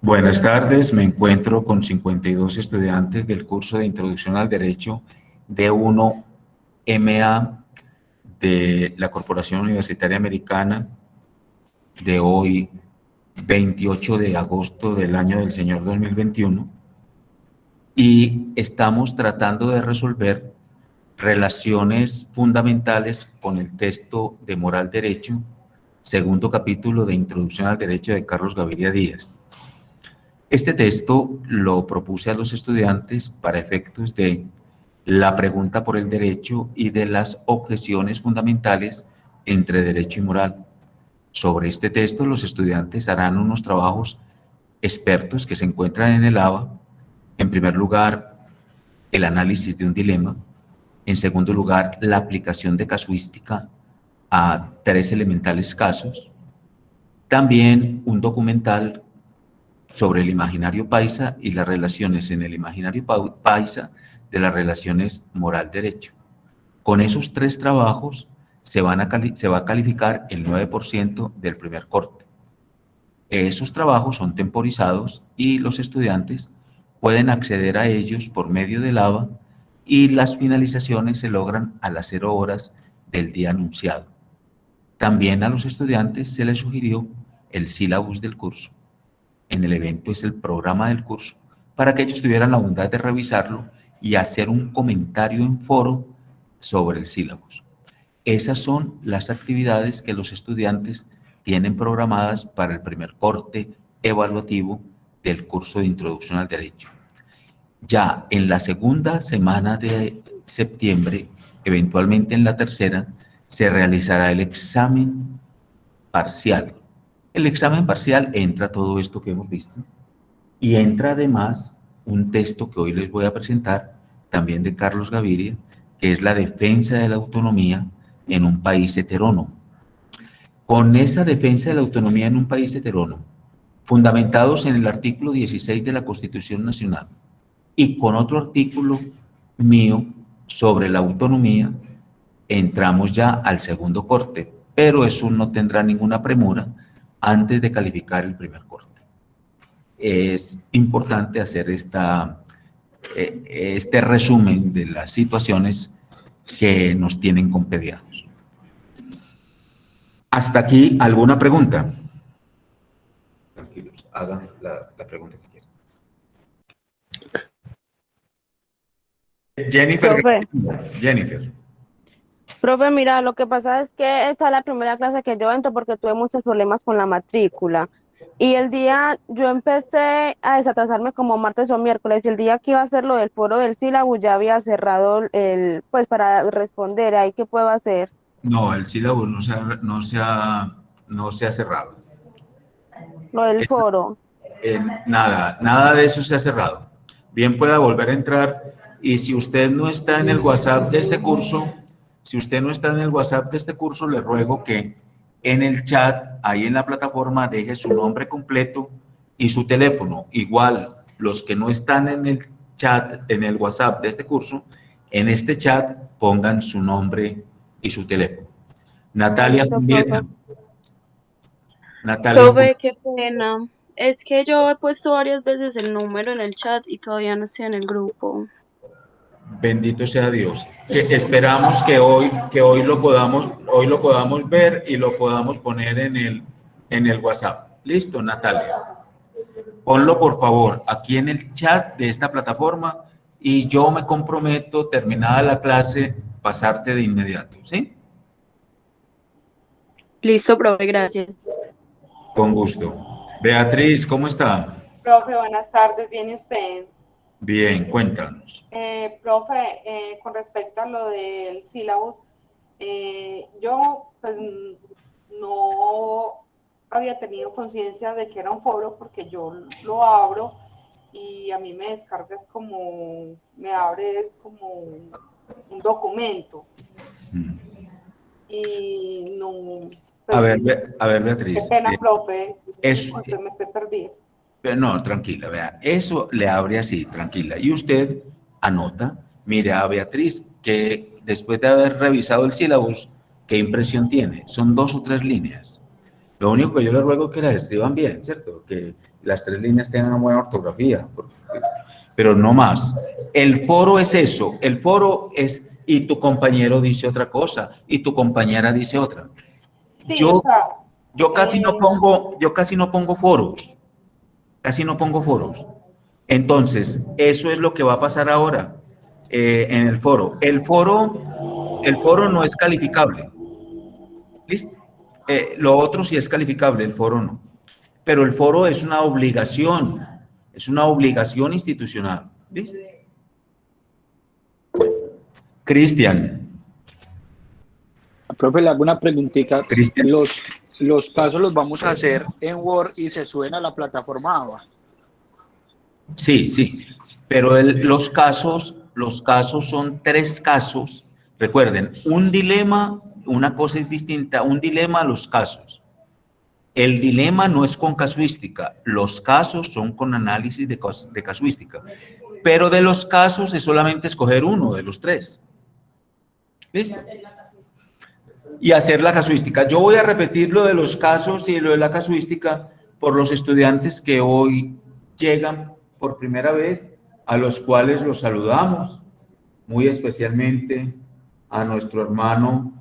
Buenas tardes, me encuentro con 52 estudiantes del curso de Introducción al Derecho D1MA de la Corporación Universitaria Americana de hoy, 28 de agosto del año del Señor 2021, y estamos tratando de resolver relaciones fundamentales con el texto de Moral Derecho, segundo capítulo de Introducción al Derecho de Carlos Gaviria Díaz. Este texto lo propuse a los estudiantes para efectos de la pregunta por el derecho y de las objeciones fundamentales entre derecho y moral. Sobre este texto, los estudiantes harán unos trabajos expertos que se encuentran en el ABA. En primer lugar, el análisis de un dilema. En segundo lugar, la aplicación de casuística a 3 elementales casos. También un documental sobre el imaginario paisa y las relaciones en el imaginario paisa de las relaciones moral-derecho. Con esos 3 trabajos se va a calificar el 9% del primer corte. Esos trabajos son temporizados y los estudiantes pueden acceder a ellos por medio del ABA y las finalizaciones se logran a las 0 horas del día anunciado. También a los estudiantes se les sugirió el sílabus del curso. En el evento es el programa del curso, para que ellos tuvieran la bondad de revisarlo y hacer un comentario en foro sobre el sílabus. Esas son las actividades que los estudiantes tienen programadas para el primer corte evaluativo del curso de Introducción al Derecho. Ya en la segunda semana de septiembre, eventualmente en la tercera, se realizará el examen parcial. El examen parcial entra todo esto que hemos visto y entra además un texto que hoy les voy a presentar, también de Carlos Gaviria, que es la defensa de la autonomía en un país heterónomo. Con esa defensa de la autonomía en un país heterónomo, fundamentados en el artículo 16 de la Constitución Nacional y con otro artículo mío sobre la autonomía, entramos ya al segundo corte, pero eso no tendrá ninguna premura antes de calificar el primer corte. Es importante hacer este resumen de las situaciones que nos tienen compediados. Hasta aquí, ¿alguna pregunta? Tranquilos, hagan la pregunta que quieran. Jennifer. Profe. Jennifer. Profe, mira, lo que pasa es que esta es la primera clase que yo entro porque tuve muchos problemas con la matrícula. Y el día, yo empecé a desatrasarme como martes o miércoles, y el día que iba a hacer lo del foro del sílabus ya había cerrado pues para responder. ¿Ahí qué puedo hacer? No, el sílabus no se ha cerrado. Lo del foro. Nada de eso se ha cerrado. Bien pueda volver a entrar, y si usted no está en el WhatsApp de este curso, le ruego que en el chat, ahí en la plataforma, deje su nombre completo y su teléfono. Igual, los que no están en el chat, en el WhatsApp de este curso, en este chat pongan su nombre y su teléfono. Natalia Julieta. Profe, qué pena. Es que yo he puesto varias veces el número en el chat y todavía no estoy en el grupo. Bendito sea Dios. Que esperamos que hoy lo podamos ver y lo podamos poner en el WhatsApp. Listo, Natalia. Ponlo por favor aquí en el chat de esta plataforma y yo me comprometo, terminada la clase, pasarte de inmediato, ¿sí? Listo, profe, gracias. Con gusto. Beatriz, ¿cómo está? Profe, buenas tardes, ¿viene usted? Bien, cuéntanos. Profe, con respecto a lo del sílabus, yo pues no había tenido conciencia de que era un foro porque yo lo abro y a mí me descarga me abre como un documento. Y no... Pues, a ver, Beatriz. Qué pena, profe, me estoy perdida. No, tranquila, vea, eso le abre así, tranquila. Y usted anota, mire a Beatriz, que después de haber revisado el sílabus, ¿qué impresión tiene? Son 2 o 3 líneas. Lo único que yo les ruego es que las escriban bien, ¿cierto? Que las 3 líneas tengan una buena ortografía, pero no más. El foro es eso, el foro es, y tu compañero dice otra cosa, y tu compañera dice otra. Sí, Yo, o sea, yo casi no pongo foros, casi no pongo foros. Entonces, eso es lo que va a pasar ahora en el foro. El foro no es calificable. ¿Listo? Lo otro sí es calificable, el foro no. Pero el foro es una obligación institucional. ¿Listo? Cristian. Profe, le hago una preguntita. Cristian. Los casos los vamos a hacer en Word y se suben a la plataforma ABA. Sí, sí. Pero los casos son 3 casos. Recuerden, un dilema, una cosa es distinta, un dilema a los casos. El dilema no es con casuística, los casos son con análisis de casuística. Pero de los casos es solamente escoger uno de los 3. ¿Listo? Y hacer la casuística. Yo voy a repetir lo de los casos y lo de la casuística por los estudiantes que hoy llegan por primera vez, a los cuales los saludamos, muy especialmente a nuestro hermano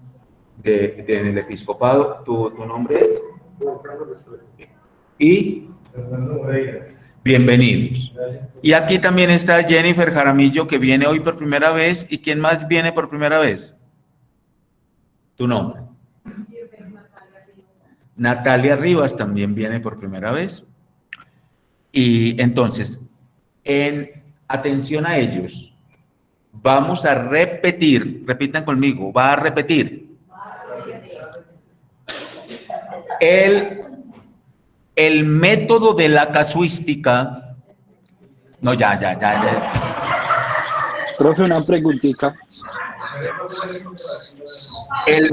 en el episcopado. ¿Tu nombre es? Y bienvenidos. Y aquí también está Jennifer Jaramillo, que viene hoy por primera vez. ¿Y quién más viene por primera vez? ¿Tu nombre? Natalia Rivas también viene por primera vez. Y entonces, atención a ellos, vamos a repetir, repitan conmigo, va a repetir. El método de la casuística. No, ya. Profe, una preguntita. El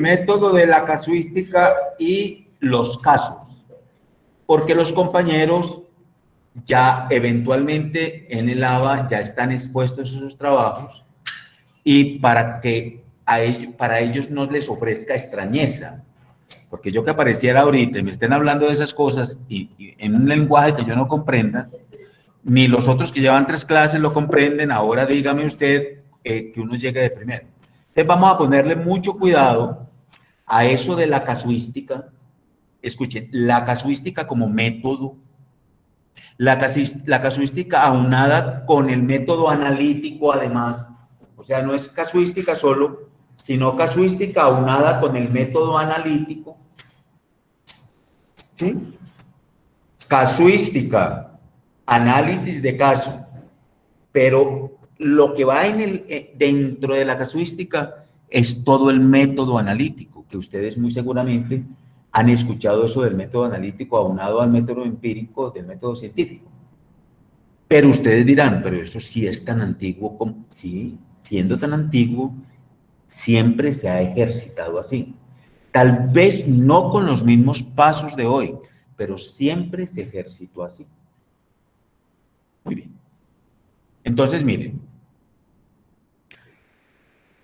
método de la casuística y los casos. Porque los compañeros ya eventualmente en el ABA ya están expuestos a sus trabajos y para que para ellos no les ofrezca extrañeza. Porque yo que apareciera ahorita y me estén hablando de esas cosas y en un lenguaje que yo no comprenda, ni los otros que llevan 3 clases lo comprenden, ahora dígame usted que uno llegue de primero. Entonces vamos a ponerle mucho cuidado a eso de la casuística. Escuchen, la casuística como método, la casuística aunada con el método analítico además, o sea, no es casuística solo, sino casuística aunada con el método analítico, ¿sí? Casuística, análisis de caso, pero lo que va dentro de la casuística es todo el método analítico, que ustedes muy seguramente han escuchado eso del método analítico aunado al método empírico del método científico. Pero ustedes dirán, pero eso sí es tan antiguo como... Sí, siendo tan antiguo, siempre se ha ejercitado así. Tal vez no con los mismos pasos de hoy, pero siempre se ejercitó así. Muy bien. Entonces, miren,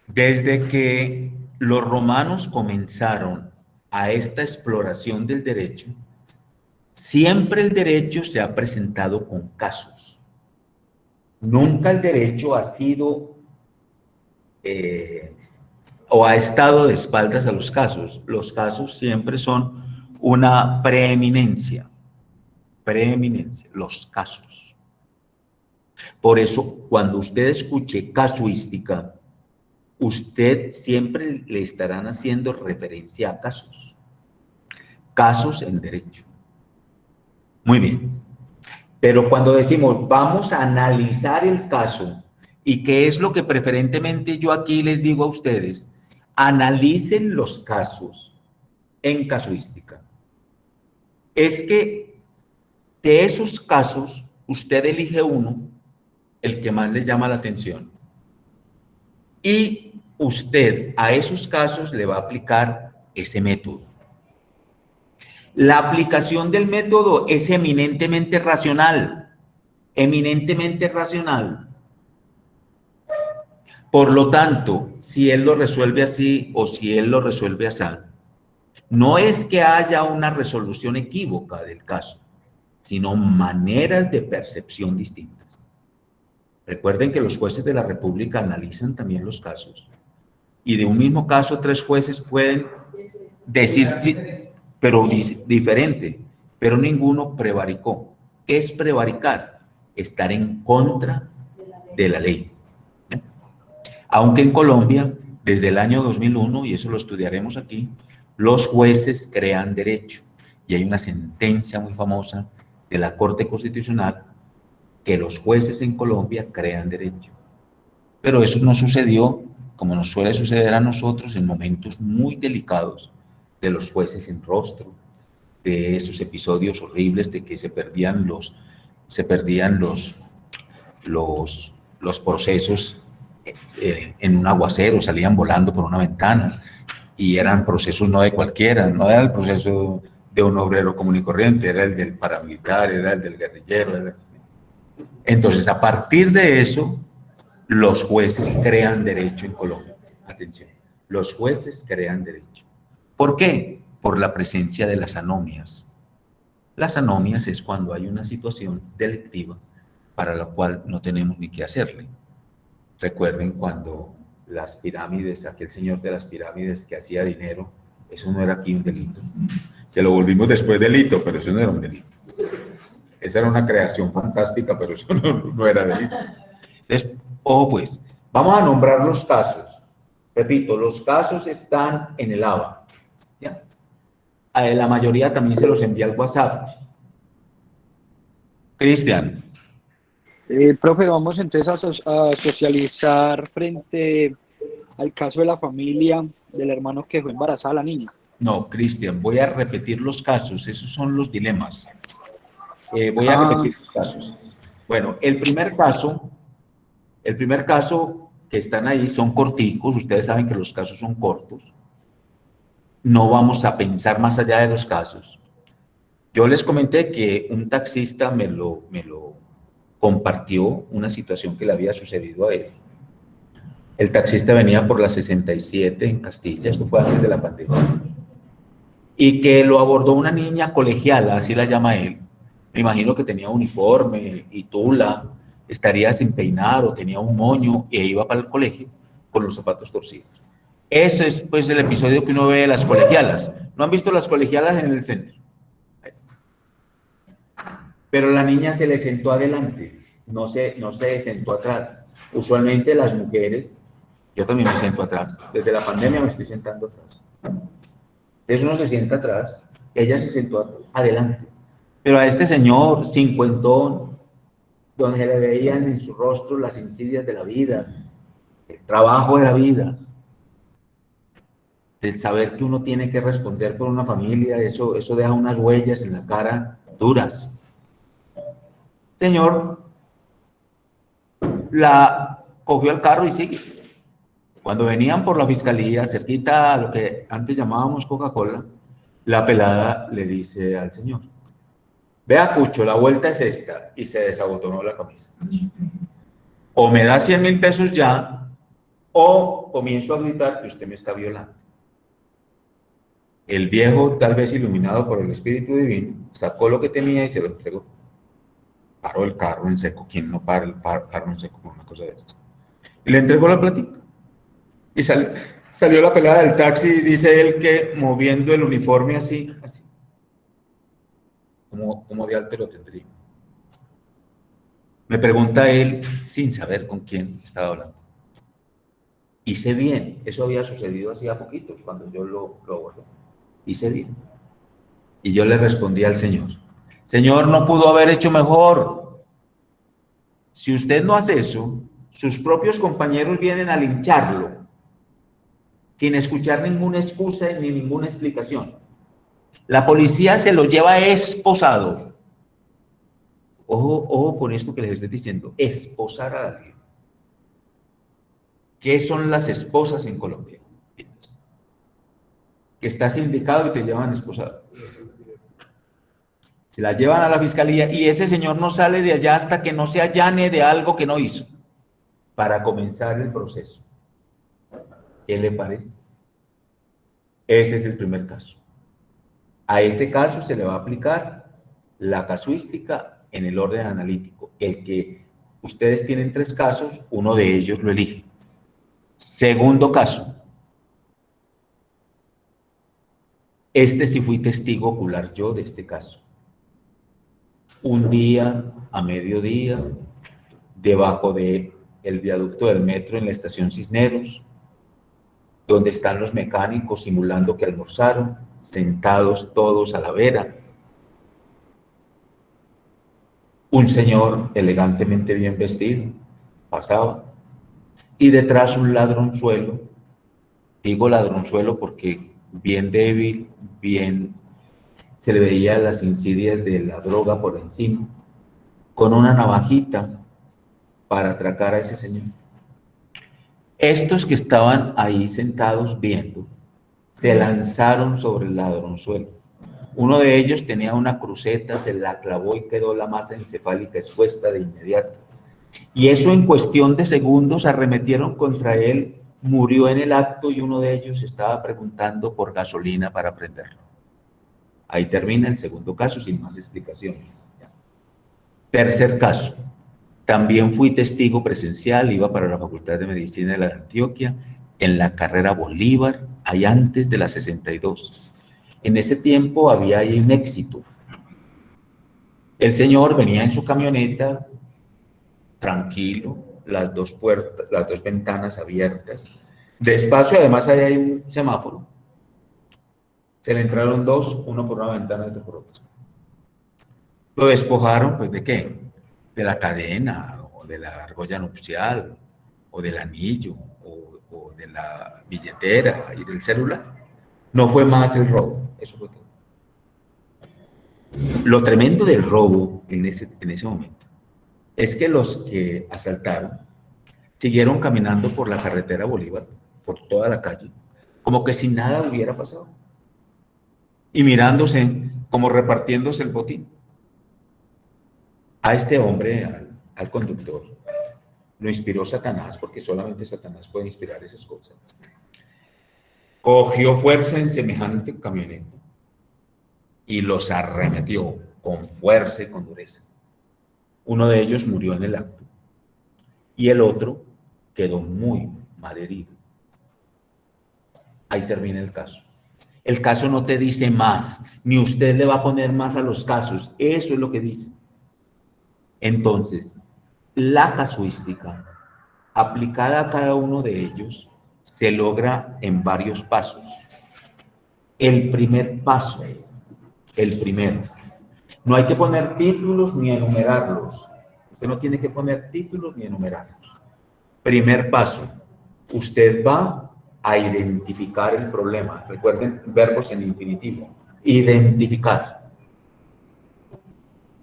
desde que los romanos comenzaron a esta exploración del derecho, siempre el derecho se ha presentado con casos. Nunca el derecho ha sido o ha estado de espaldas a los casos. Los casos siempre son una preeminencia, los casos. Por eso, cuando usted escuche casuística, usted siempre le estarán haciendo referencia a casos en derecho. Muy bien. Pero cuando decimos vamos a analizar el caso, ¿y qué es lo que preferentemente yo aquí les digo a ustedes? Analicen los casos en casuística. Es que de esos casos, usted elige uno, el que más les llama la atención, y usted a esos casos le va a aplicar ese método. La aplicación del método es eminentemente racional, Por lo tanto, si él lo resuelve así o si él lo resuelve así, no es que haya una resolución equívoca del caso, sino maneras de percepción distintas. Recuerden que los jueces de la República analizan también los casos, y de un mismo caso 3 jueces pueden decir, pero diferente, pero ninguno prevaricó. ¿Qué es prevaricar? Estar en contra de la ley. Aunque en Colombia, desde el año 2001, y eso lo estudiaremos aquí, los jueces crean derecho. Y hay una sentencia muy famosa de la Corte Constitucional que los jueces en Colombia crean derecho. Pero eso no sucedió, como nos suele suceder a nosotros, en momentos muy delicados de los jueces en rostro, de esos episodios horribles de que se perdían los procesos en un aguacero, salían volando por una ventana, y eran procesos no de cualquiera, no era el proceso de un obrero común y corriente, era el del paramilitar, era el del guerrillero. Entonces, a partir de eso, los jueces crean derecho en Colombia. Atención, los jueces crean derecho. ¿Por qué? Por la presencia de las anomias. Las anomias es cuando hay una situación delictiva para la cual no tenemos ni qué hacerle. Recuerden cuando las pirámides, aquel señor de las pirámides que hacía dinero, eso no era aquí un delito. Que lo volvimos después delito, pero eso no era un delito. Esa era una creación fantástica, pero eso no era delito. Entonces, ojo pues, vamos a nombrar los casos. Repito, los casos están en el ABA. ¿Ya? A la mayoría también se los envía al WhatsApp. Cristian. Profe, vamos entonces a socializar frente al caso de la familia del hermano que dejó embarazada a la niña. No, Cristian, voy a repetir los casos, esos son los dilemas. Voy a repetir los casos. Bueno, el primer caso que están ahí son corticos, ustedes saben que los casos son cortos. No vamos a pensar más allá de los casos. Yo les comenté que un taxista me lo compartió una situación que le había sucedido a él. El taxista venía por la 67 en Castilla, esto fue antes de la pandemia, y que lo abordó una niña colegiala, así la llama él. Me imagino que tenía uniforme y tula, estaría sin peinar o tenía un moño e iba para el colegio con los zapatos torcidos. Ese es pues el episodio que uno ve de las colegialas. ¿No han visto las colegialas en el centro? Pero la niña se le sentó adelante, no se sentó atrás. Usualmente las mujeres, yo también me siento atrás, desde la pandemia me estoy sentando atrás. Entonces uno se sienta atrás, ella se sentó adelante. Pero a este señor cincuentón, donde se le veían en su rostro las insidias de la vida, el trabajo de la vida, el saber que uno tiene que responder por una familia, eso deja unas huellas en la cara duras. Señor la cogió al carro y sigue. Cuando venían por la fiscalía, cerquita a lo que antes llamábamos Coca-Cola, la pelada le dice al señor: vea, Cucho, la vuelta es esta, y se desabotonó la camisa. O me da 100.000 pesos ya, o comienzo a gritar que usted me está violando. El viejo, tal vez iluminado por el Espíritu Divino, sacó lo que tenía y se lo entregó. Paró el carro en seco. ¿Quién no para el carro en seco con una cosa de eso? Y le entregó la platita. Y salió la pelada del taxi y dice él que moviendo el uniforme así, como de alto lo tendría. Me pregunta él, sin saber con quién estaba hablando. Hice bien, eso había sucedido hacía poquito, cuando yo lo abordé. Hice bien. Y yo le respondí al Señor: Señor, no pudo haber hecho mejor. Si usted no hace eso, sus propios compañeros vienen a lincharlo, sin escuchar ninguna excusa ni ninguna explicación. La policía se lo lleva esposado. Ojo con esto que les estoy diciendo, esposar a alguien. ¿Qué son las esposas en Colombia? Que estás indicado y te llevan esposado. Se la llevan a la fiscalía y ese señor no sale de allá hasta que no se allane de algo que no hizo para comenzar el proceso. ¿Qué le parece? Ese es el primer caso. A ese caso se le va a aplicar la casuística en el orden analítico. El que ustedes tienen 3 casos, uno de ellos lo elige. Segundo caso. Este sí fui testigo ocular yo de este caso. Un día, a mediodía, debajo del viaducto del metro en la estación Cisneros, donde están los mecánicos simulando que almorzaron, sentados todos a la vera. Un señor elegantemente bien vestido pasaba y detrás un ladronzuelo. Digo ladronzuelo porque bien débil, bien se le veía las insidias de la droga por encima, con una navajita para atracar a ese señor. Estos que estaban ahí sentados viendo, se lanzaron sobre el ladronzuelo. Uno de ellos tenía una cruceta, se la clavó y quedó la masa encefálica expuesta de inmediato. Y eso en cuestión de segundos arremetieron contra él, murió en el acto y uno de ellos estaba preguntando por gasolina para prenderlo. Ahí termina el segundo caso sin más explicaciones. Tercer caso. También fui testigo presencial, iba para la Facultad de Medicina de la Antioquia, en la carrera Bolívar, ahí antes de la 62. En ese tiempo había ahí un éxito. El señor venía en su camioneta, tranquilo, las dos puertas, las dos ventanas abiertas. Despacio, además ahí hay un semáforo. Se le entraron 2, uno por una ventana y otro por otra. Lo despojaron, pues, ¿de qué? De la cadena, o de la argolla nupcial, o del anillo, o de la billetera y del celular. No fue más el robo, eso fue todo. Lo tremendo del robo en ese momento es que los que asaltaron siguieron caminando por la carretera Bolívar, por toda la calle, como que si nada hubiera pasado. Y mirándose, como repartiéndose el botín. A este hombre, al conductor, lo inspiró Satanás, porque solamente Satanás puede inspirar esas cosas. Cogió fuerza en semejante camioneta y los arremetió con fuerza y con dureza. Uno de ellos murió en el acto y el otro quedó muy malherido. Ahí termina el caso. El caso no te dice más, ni usted le va a poner más a los casos. Eso es lo que dice. Entonces, la casuística aplicada a cada uno de ellos se logra en varios pasos. El primer paso, el primero, no hay que poner títulos ni enumerarlos. Usted no tiene que poner títulos ni enumerarlos. Primer paso, usted va a identificar el problema. Recuerden verbos en infinitivo. Identificar.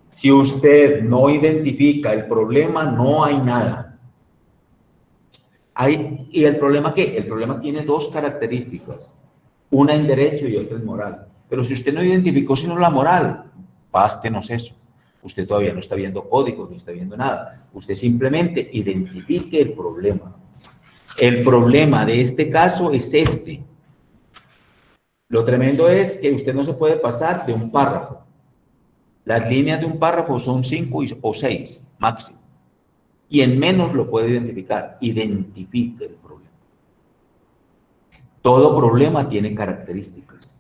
Si usted no identifica el problema, no hay nada. ¿Y el problema qué? El problema tiene 2 características. Una en derecho y otra en moral. Pero si usted no identificó sino la moral, bástenos eso. Usted todavía no está viendo códigos, no está viendo nada. Usted simplemente identifique el problema. El problema de este caso es este. Lo tremendo es que usted no se puede pasar de un párrafo. Las líneas de un párrafo son 5 o 6 máximo. Y en menos lo puede identificar. Identifique el problema. Todo problema tiene características.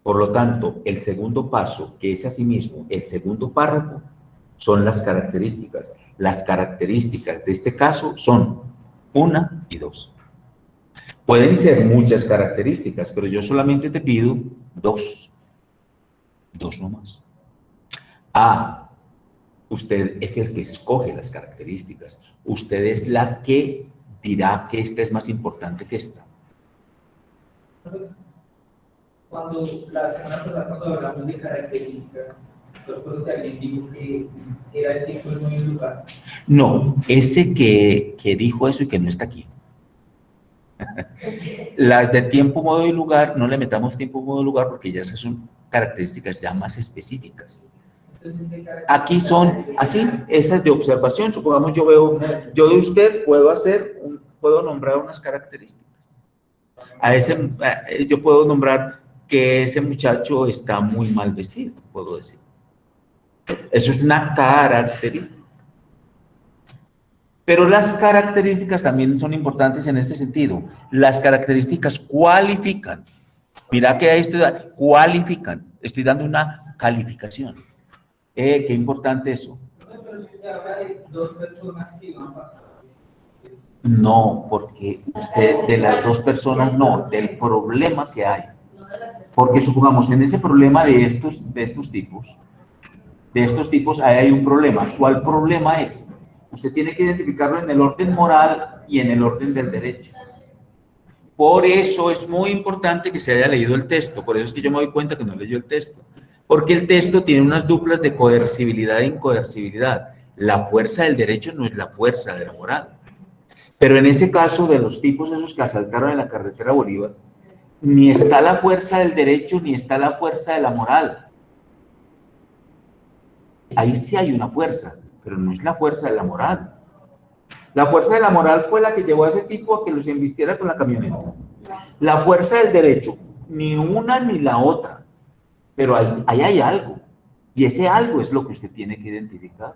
Por lo tanto, el segundo paso, que es asimismo el segundo párrafo, son las características. Las características de este caso son 1 y 2. Pueden ser muchas características, pero yo solamente te pido 2. 2 nomás. Usted es el que escoge las características. Usted es la que dirá que esta es más importante que esta. Cuando la semana pasada, cuando hablamos de características, recuerdo que alguien dijo que era el tiempo, el modo y el lugar. No, ese que dijo eso y que no está aquí. Las de tiempo, modo y lugar, no le metamos tiempo, modo y lugar porque ya esas son características ya más específicas. Aquí son así, esas de observación. Supongamos yo de usted puedo nombrar unas características. Yo puedo nombrar que ese muchacho está muy mal vestido, puedo decir. Eso es una característica. Pero las características también son importantes en este sentido. Las características cualifican. Mira que ahí cualifican. Estoy dando una calificación. Qué importante eso. Pero si usted habla de dos personas que iban a pasar. No, porque usted de las dos personas no, del problema que hay. Porque supongamos, en ese problema de estos tipos, ahí hay un problema. ¿Cuál problema es? Usted tiene que identificarlo en el orden moral y en el orden del derecho. Por eso es muy importante que se haya leído el texto. Por eso es que yo me doy cuenta que no leyó el texto. Porque el texto tiene unas duplas de coercibilidad e incoercibilidad. La fuerza del derecho no es la fuerza de la moral. Pero en ese caso de los tipos esos que asaltaron en la carretera Bolívar, ni está la fuerza del derecho ni está la fuerza de la moral. Ahí sí hay una fuerza, pero no es la fuerza de la moral. La fuerza de la moral fue la que llevó a ese tipo a que los embistiera con la camioneta. La fuerza del derecho, ni una ni la otra. Pero ahí hay algo. Y ese algo es lo que usted tiene que identificar.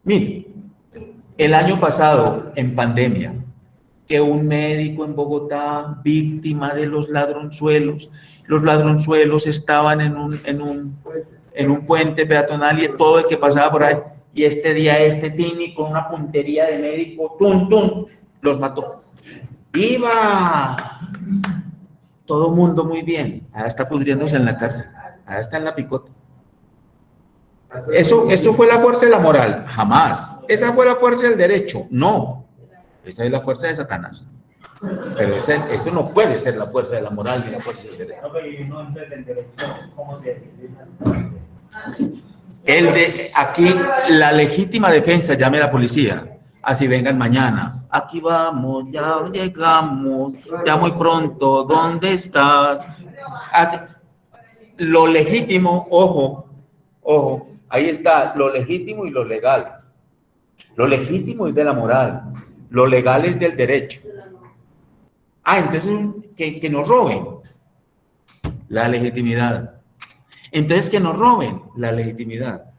Mire, el año pasado, en pandemia, que un médico en Bogotá, víctima de los ladronzuelos estaban en un puente peatonal y todo el que pasaba por ahí, y este día Tini con una puntería de médico, ¡tum! Los mató. ¡Viva! Todo mundo muy bien. Ahora está pudriéndose en la cárcel. Ahora está en la picota. ¿Eso fue la fuerza de la moral? Jamás. ¿Esa fue la fuerza del derecho? No. Esa es la fuerza de Satanás. Pero eso no puede ser la fuerza de la moral ni la fuerza del derecho. Aquí, la legítima defensa, llame a la policía. Así vengan mañana. Aquí vamos, ya llegamos, ya muy pronto, ¿dónde estás? Así, lo legítimo, ojo, ahí está, lo legítimo y lo legal. Lo legítimo es de la moral, lo legal es del derecho. Entonces, que nos roben la legitimidad. Entonces, que nos roben la legitimidad.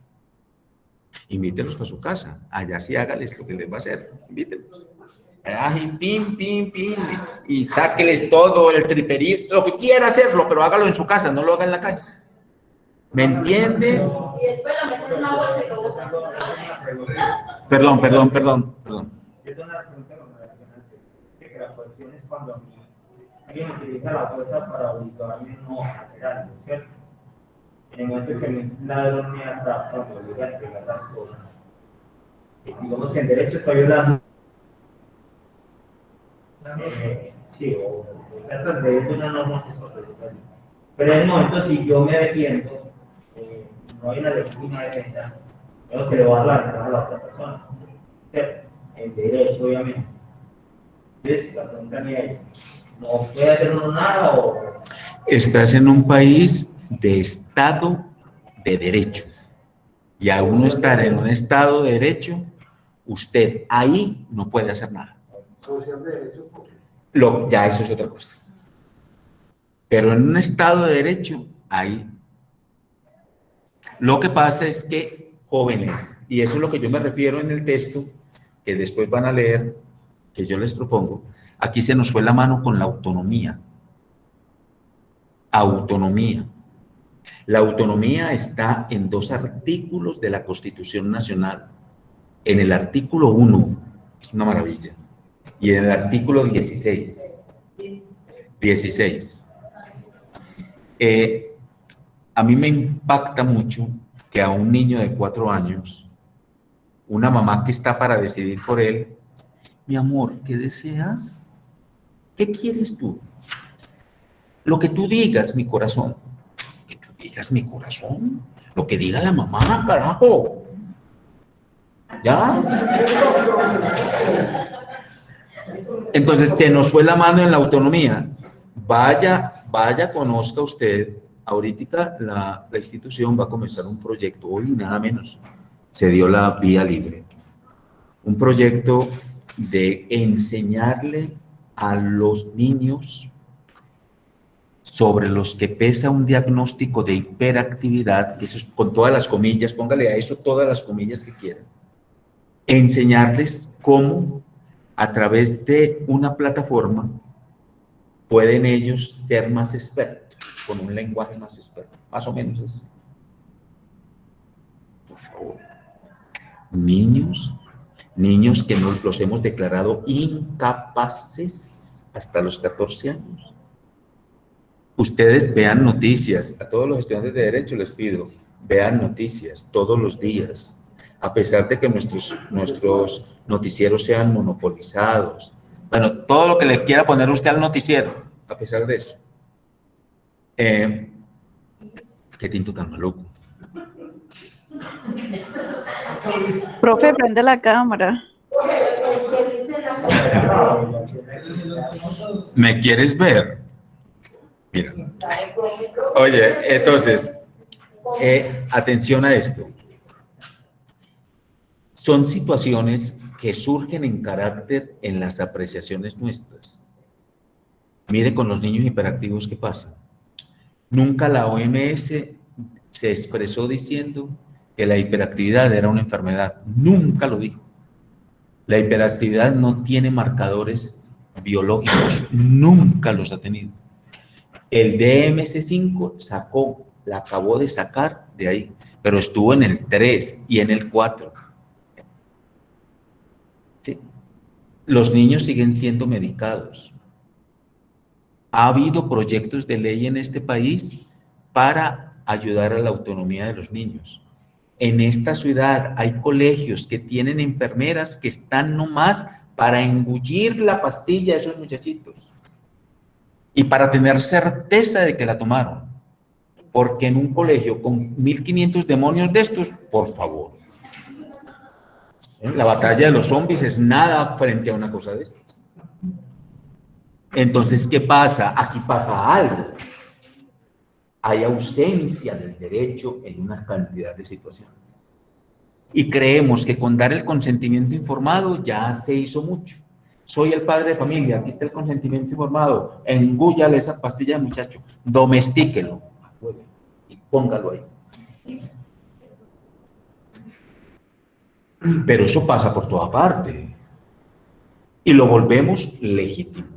Invítelos para su casa. Allá sí hágales lo que les va a hacer. Invítelos. Pim. Y sáqueles todo el triperío. Lo que quiera hacerlo, pero hágalo en su casa, no lo haga en la calle. ¿Me entiendes? Y después lo metes en una bolsa y lo botas. Perdón. Yo tengo una pregunta relacionante. Que la cuestión es cuando alguien utiliza la fuerza para obligarme no a hacer algo, ¿cierto? En el momento que un ladrón me atrapa, me obliga a entregar las cosas. Digamos que en derecho estoy violando. Sí, o está transgrediendo una norma que es. Pero en el momento, si yo me defiendo, no hay una legítima defensa, tengo que le voy a dar a la otra persona. ¿Cierto? En derecho, obviamente. Entonces, la pregunta mía es, ¿no puede hacer uno nada o...? Estás en un país de Estado de Derecho. Y a uno estar en un Estado de Derecho, usted ahí no puede hacer nada. Ya eso es otra cosa. Pero en un Estado de Derecho, ahí. Lo que pasa es que jóvenes, y eso es lo que yo me refiero en el texto, que después van a leer, que yo les propongo, aquí se nos fue la mano con la autonomía. Autonomía. La autonomía está en 2 artículos de la Constitución Nacional. En el artículo 1, es una maravilla, y en el artículo 16. A mí me impacta mucho que a un niño de 4 años, una mamá que está para decidir por él, mi amor, ¿qué deseas? ¿Qué quieres tú? Lo que tú digas, mi corazón. ¿Que tú digas, mi corazón? Lo que diga la mamá, carajo. ¿Ya? Entonces, se nos fue la mano en la autonomía. Vaya, conozca usted. Ahorita la institución va a comenzar un proyecto, hoy nada menos, se dio la vía libre. Un proyecto de enseñarle a los niños sobre los que pesa un diagnóstico de hiperactividad, que eso es con todas las comillas, póngale a eso todas las comillas que quieran, enseñarles cómo a través de una plataforma pueden ellos ser más expertos, con un lenguaje más experto, más o menos así. Por favor. Niños que los hemos declarado incapaces hasta los 14 años. Ustedes vean noticias, a todos los estudiantes de Derecho les pido, vean noticias todos los días, a pesar de que nuestros noticieros sean monopolizados. Bueno, todo lo que le quiera poner usted al noticiero, a pesar de eso. Qué tinto tan maluco. Profe, prende la cámara. ¿Me quieres ver? Mira. Oye, entonces, atención a esto. Son situaciones que surgen en carácter en las apreciaciones nuestras. Mire con los niños hiperactivos qué pasa. Nunca la OMS se expresó diciendo que la hiperactividad era una enfermedad. Nunca lo dijo. La hiperactividad no tiene marcadores biológicos. Nunca los ha tenido. El DMS5 la acabó de sacar de ahí, pero estuvo en el 3 y en el 4. ¿Sí? Los niños siguen siendo medicados. Ha habido proyectos de ley en este país para ayudar a la autonomía de los niños. En esta ciudad hay colegios que tienen enfermeras que están nomás para engullir la pastilla a esos muchachitos y para tener certeza de que la tomaron. Porque en un colegio con 1.500 demonios de estos, por favor, la batalla de los zombies es nada frente a una cosa de estas. Entonces, ¿qué pasa? Aquí pasa algo. Hay ausencia del derecho en una cantidad de situaciones. Y creemos que con dar el consentimiento informado ya se hizo mucho. Soy el padre de familia, aquí está el consentimiento informado, engúllale esa pastilla al muchacho, domestíquelo y póngalo ahí. Pero eso pasa por toda parte y lo volvemos legítimo.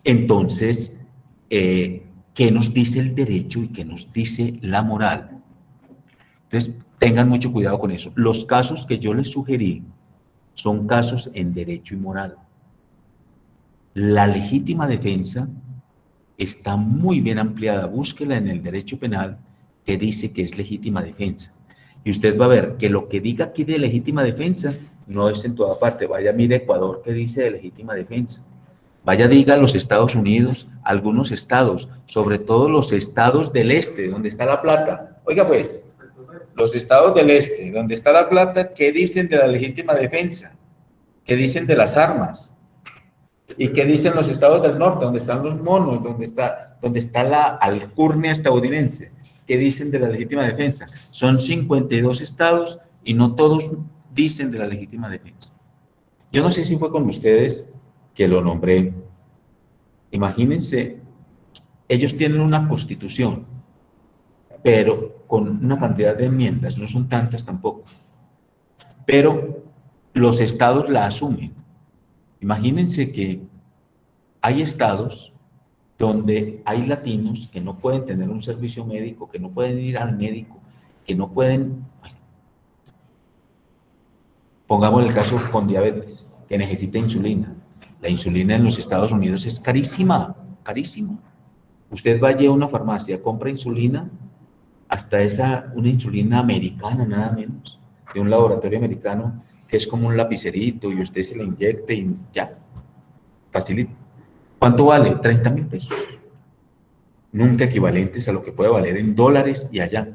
Entonces, ¿qué nos dice el derecho y qué nos dice la moral? Entonces, tengan mucho cuidado con eso. Los casos que yo les sugerí son casos en derecho y moral. La legítima defensa está muy bien ampliada. Búsquela en el derecho penal que dice que es legítima defensa. Y usted va a ver que lo que diga aquí de legítima defensa no es en toda parte. Vaya, mire Ecuador que dice de legítima defensa. Vaya, diga los Estados Unidos, algunos estados, sobre todo los estados del este, donde está la plata. Oiga pues, los estados del este, donde está la plata, ¿qué dicen de la legítima defensa? ¿Qué dicen de las armas? ¿Y qué dicen los estados del norte, donde están los monos, donde está la alcurnia estadounidense? ¿Qué dicen de la legítima defensa? Son 52 estados y no todos dicen de la legítima defensa. Yo no sé si fue con ustedes que lo nombré. Imagínense, ellos tienen una constitución, pero con una cantidad de enmiendas, no son tantas tampoco, pero los estados la asumen. Imagínense que hay estados donde hay latinos que no pueden tener un servicio médico, que no pueden ir al médico, que no pueden, bueno, pongamos el caso con diabetes, que necesita insulina. La insulina en los Estados Unidos es carísima, carísima. Usted vaya a una farmacia, compra insulina, hasta una insulina americana nada menos, de un laboratorio americano, que es como un lapicerito y usted se la inyecta y ya, facilito. ¿Cuánto vale? 30.000 pesos. Nunca equivalentes a lo que puede valer en dólares y allá.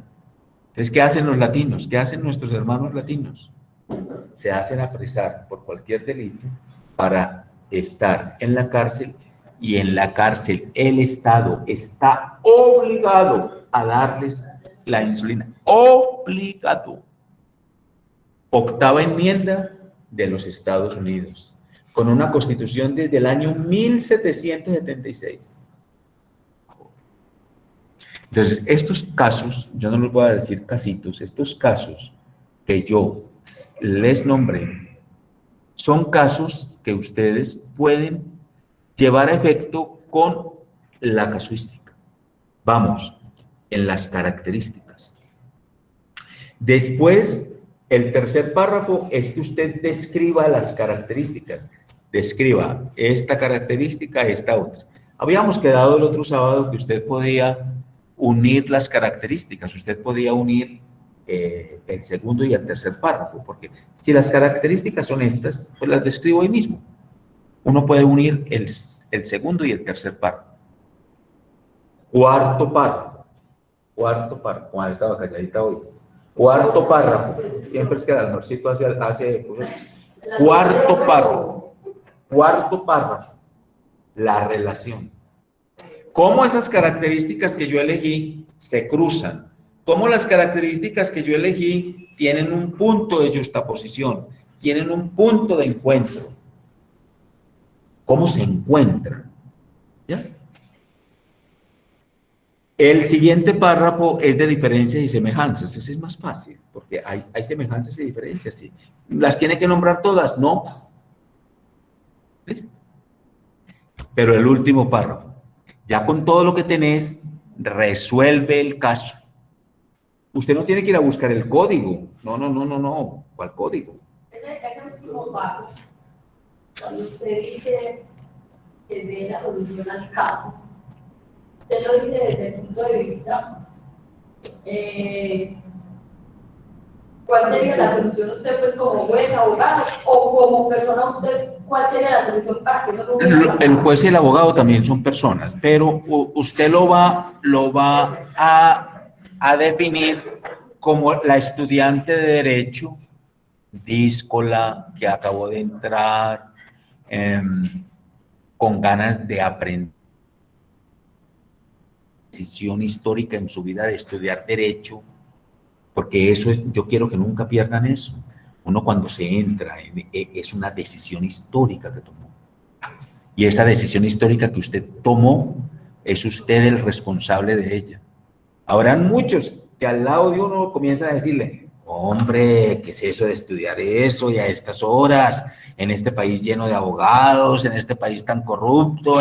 Entonces, ¿qué hacen los latinos? ¿Qué hacen nuestros hermanos latinos? Se hacen apresar por cualquier delito para estar en la cárcel, y en la cárcel el Estado está obligado a darles la insulina. Obligado. Octava enmienda de los Estados Unidos. con una constitución desde el año 1776. Entonces, estos casos, yo no les voy a decir casitos, estos casos que yo les nombré, son casos que ustedes pueden llevar a efecto con la casuística. Vamos, en las características. Después, el tercer párrafo es que usted describa las características. Describa esta característica, esta otra. Habíamos quedado el otro sábado que usted podía unir las características, usted podía unir el segundo y el tercer párrafo, porque si las características son estas, pues las describo ahí mismo. Uno puede unir el segundo y el tercer párrafo. Cuarto párrafo. Juan estaba calladita hoy. Cuarto párrafo. Siempre es que el almuercito hace cuarto párrafo. La relación. Cómo esas características que yo elegí se cruzan. Cómo las características que yo elegí tienen un punto de justaposición, tienen un punto de encuentro. ¿Cómo se encuentran? ¿Ya? El siguiente párrafo es de diferencias y semejanzas. Ese es más fácil, porque hay semejanzas y diferencias. ¿Sí? ¿Las tiene que nombrar todas? No. ¿Listo? Pero el último párrafo, ya con todo lo que tenés, resuelve el caso. Usted no tiene que ir a buscar el código. No. ¿Cuál código? Ese último paso, cuando usted dice que dé la solución al caso, usted lo dice desde el punto de vista, ¿cuál sería la solución usted pues como juez, abogado, o como persona usted, cuál sería la solución para que eso no hubiera pasado? El juez y el abogado también son personas, pero usted lo va a definir como la estudiante de Derecho, díscola, que acabó de entrar, con ganas de aprender decisión histórica en su vida de estudiar Derecho, porque eso es, yo quiero que nunca pierdan eso. Uno cuando se entra, es una decisión histórica que tomó. Y esa decisión histórica que usted tomó, es usted el responsable de ella. Habrán muchos que al lado de uno comienzan a decirle, hombre, ¿qué es eso de estudiar eso y a estas horas? En este país lleno de abogados, en este país tan corrupto.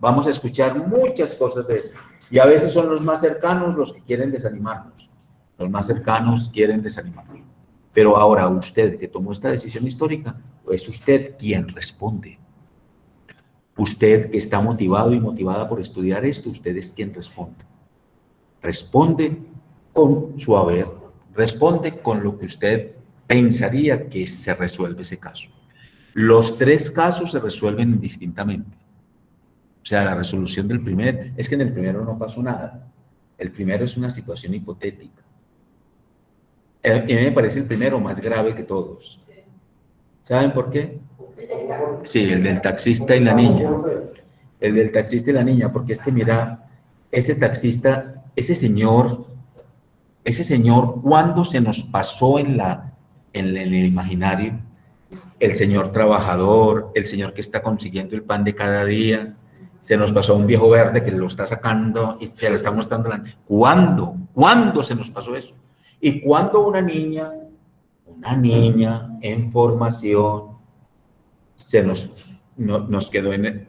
Vamos a escuchar muchas cosas de eso. Y a veces son los más cercanos los que quieren desanimarnos. Los más cercanos quieren desanimarnos. Pero ahora usted que tomó esta decisión histórica, es usted quien responde. Usted que está motivado y motivada por estudiar esto, usted es quien responde. Responde con su haber, responde con lo que usted pensaría que se resuelve ese caso. Los tres casos se resuelven indistintamente. O sea, la resolución del primero, es que en el primero no pasó nada. El primero es una situación hipotética. A mí me parece el primero más grave que todos. ¿Saben por qué? Sí, el del taxista y la niña. El del taxista y la niña, porque es que mira, ese taxista, ese señor, ¿cuándo se nos pasó en el imaginario? El señor trabajador, el señor que está consiguiendo el pan de cada día. Se nos pasó un viejo verde que lo está sacando y se lo está mostrando. ¿Cuándo? ¿Cuándo se nos pasó eso? Y cuando una niña en formación, nos quedó en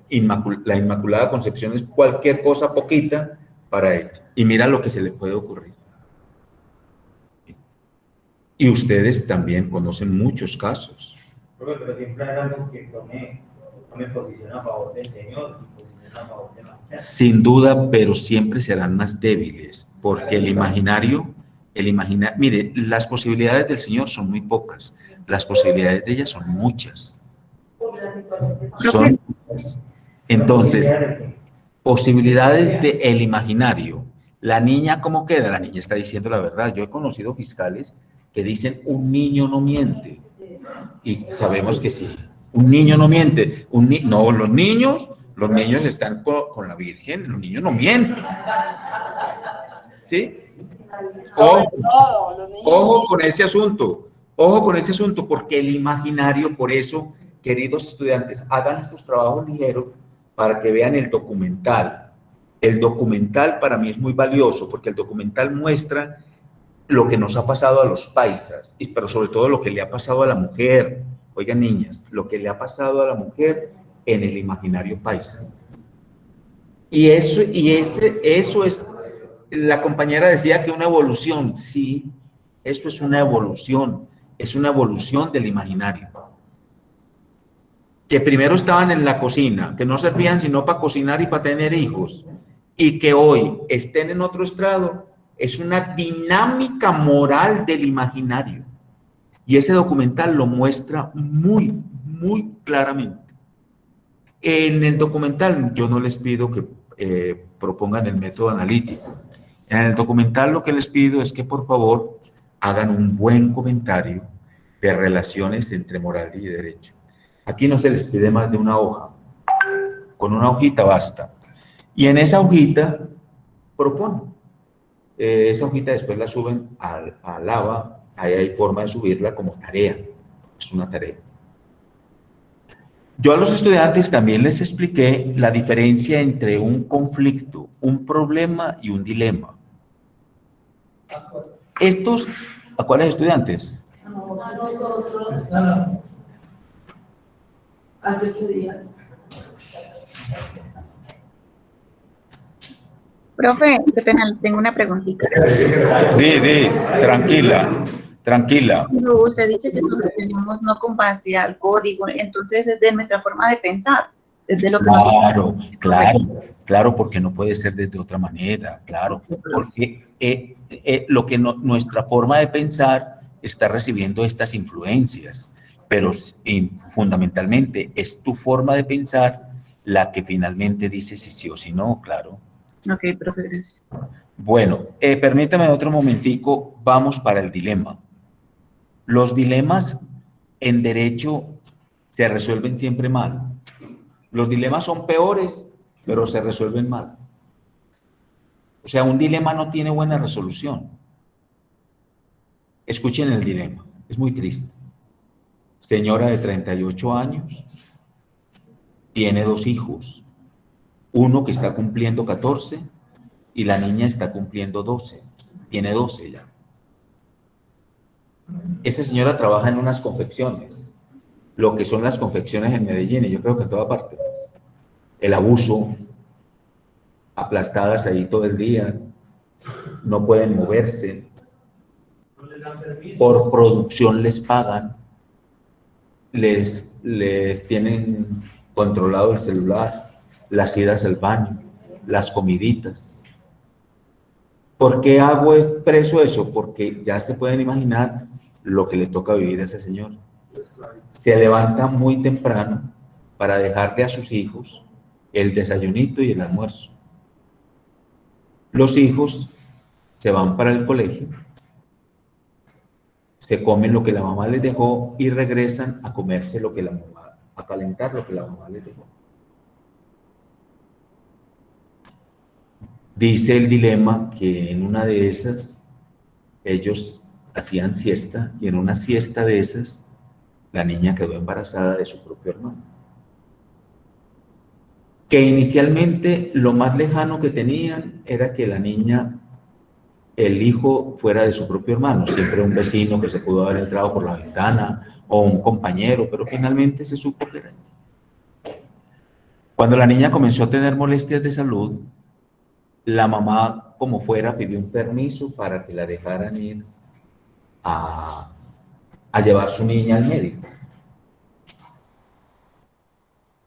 la Inmaculada Concepción, es cualquier cosa poquita para ella. Y mira lo que se le puede ocurrir. Y ustedes también conocen muchos casos. Pero siempre hay algo que tome posición a favor del Señor y posición a favor de la mujer. Sin duda, pero siempre serán más débiles, porque el imaginario, mire, las posibilidades del Señor son muy pocas, las posibilidades de ella son muchas. Son muchas. Entonces, posibilidades del imaginario. La niña, ¿cómo queda? La niña está diciendo la verdad. Yo he conocido fiscales que dicen, un niño no miente. Y sabemos que sí. Un niño no miente. No, los niños están con la Virgen, los niños no mienten. ¿Sí? Ojo con ese asunto, porque el imaginario, por eso queridos estudiantes, hagan estos trabajos ligeros para que vean el documental. El documental para mí es muy valioso porque el documental muestra lo que nos ha pasado a los paisas, pero sobre todo lo que le ha pasado a la mujer. Oigan, niñas, lo que le ha pasado a la mujer en el imaginario paisa. Y eso es, la compañera decía que una evolución, sí, eso es una evolución del imaginario. Que primero estaban en la cocina, que no servían sino para cocinar y para tener hijos, y que hoy estén en otro estrado, es una dinámica moral del imaginario. Y ese documental lo muestra muy, muy claramente. En el documental yo no les pido que propongan el método analítico. En el documental lo que les pido es que por favor hagan un buen comentario de relaciones entre moral y derecho. Aquí no se les pide más de una hoja. Con una hojita basta. Y en esa hojita proponen. Esa hojita después la suben a Lava. Ahí hay forma de subirla como tarea. Es una tarea. Yo a los estudiantes también les expliqué la diferencia entre un conflicto, un problema y un dilema. Estos, ¿a cuáles estudiantes? A nosotros, hace 8 días. Profe, qué pena, tengo una preguntita. Tranquila. Pero usted dice que solucionamos no con base al código, entonces es de nuestra forma de pensar, desde lo que Claro, porque no puede ser desde otra manera, claro, porque nuestra forma de pensar está recibiendo estas influencias, pero fundamentalmente es tu forma de pensar la que finalmente dice si sí o si no, claro. Ok, profe, gracias. Bueno, permítame otro momentico, vamos para el dilema. Los dilemas en derecho se resuelven siempre mal. Los dilemas son peores, pero se resuelven mal. O sea, un dilema no tiene buena resolución. Escuchen el dilema, es muy triste. Señora de 38 años, tiene 2 hijos. Uno que está cumpliendo 14 y la niña está cumpliendo 12. Tiene 12 ya. Esta señora trabaja en unas confecciones, lo que son las confecciones en Medellín, y yo creo que en toda parte. El abuso, aplastadas ahí todo el día, no pueden moverse. Por producción les pagan, les tienen controlado el celular, las idas al baño, las comiditas. ¿Por qué hago expreso eso? Porque ya se pueden imaginar lo que le toca vivir a ese señor. Se levanta muy temprano para dejarle a sus hijos el desayunito y el almuerzo. Los hijos se van para el colegio, se comen lo que la mamá les dejó y regresan a comerse lo que la mamá, a calentar lo que la mamá les dejó. Dice el dilema que en una de esas ellos hacían siesta y en una siesta de esas la niña quedó embarazada de su propio hermano. Que inicialmente lo más lejano que tenían era que la niña, el hijo fuera de su propio hermano, siempre un vecino que se pudo haber entrado por la ventana o un compañero, pero finalmente se supo que era ella. Cuando la niña comenzó a tener molestias de salud, la mamá, como fuera, pidió un permiso para que la dejaran ir a llevar su niña al médico.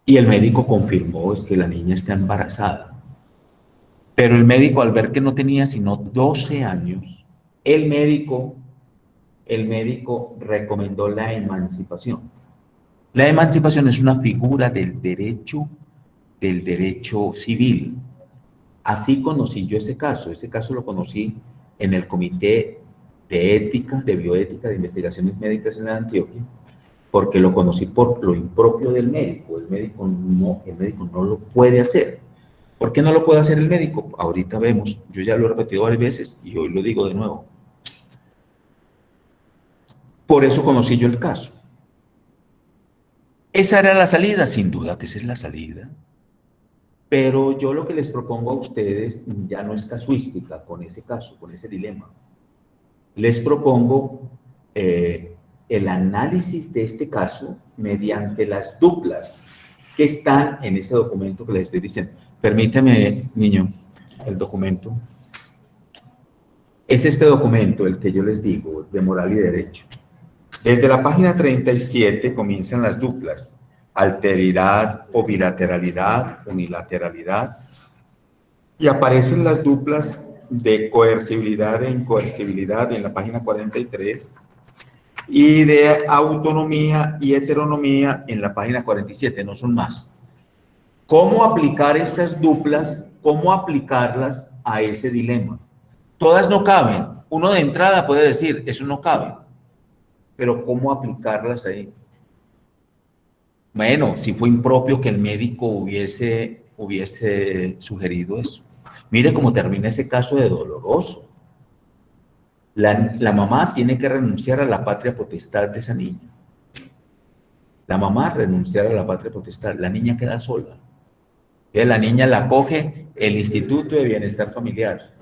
Y el médico confirmó es que la niña está embarazada. Pero el médico, al ver que no tenía sino 12 años, el médico recomendó la emancipación. La emancipación es una figura del derecho civil. Así conocí yo ese caso lo conocí en el Comité de Ética, de Bioética, de Investigaciones Médicas en la Antioquia, porque lo conocí por lo impropio del médico. El médico no lo puede hacer. ¿Por qué no lo puede hacer el médico? Ahorita vemos, yo ya lo he repetido varias veces y hoy lo digo de nuevo. Por eso conocí yo el caso. Esa era la salida, sin duda que esa es la salida. Pero yo lo que les propongo a ustedes ya no es casuística con ese caso, con ese dilema. Les propongo el análisis de este caso mediante las duplas que están en ese documento que les estoy diciendo. Permíteme, niño, el documento. Es este documento el que yo les digo, de moral y derecho. Desde la página 37 comienzan las duplas. Alteridad o bilateralidad, unilateralidad. Y aparecen las duplas de coercibilidad e incoercibilidad en la página 43 y de autonomía y heteronomía en la página 47, no son más. ¿Cómo aplicar estas duplas? ¿Cómo aplicarlas a ese dilema? Todas no caben. Uno de entrada puede decir, eso no cabe. Pero ¿cómo aplicarlas ahí? Bueno, si fue impropio que el médico hubiese sugerido eso. Mire cómo termina ese caso de doloroso. La mamá tiene que renunciar a la patria potestad de esa niña. La mamá renunciar a la patria potestad. La niña queda sola. La niña la coge el Instituto de Bienestar Familiar.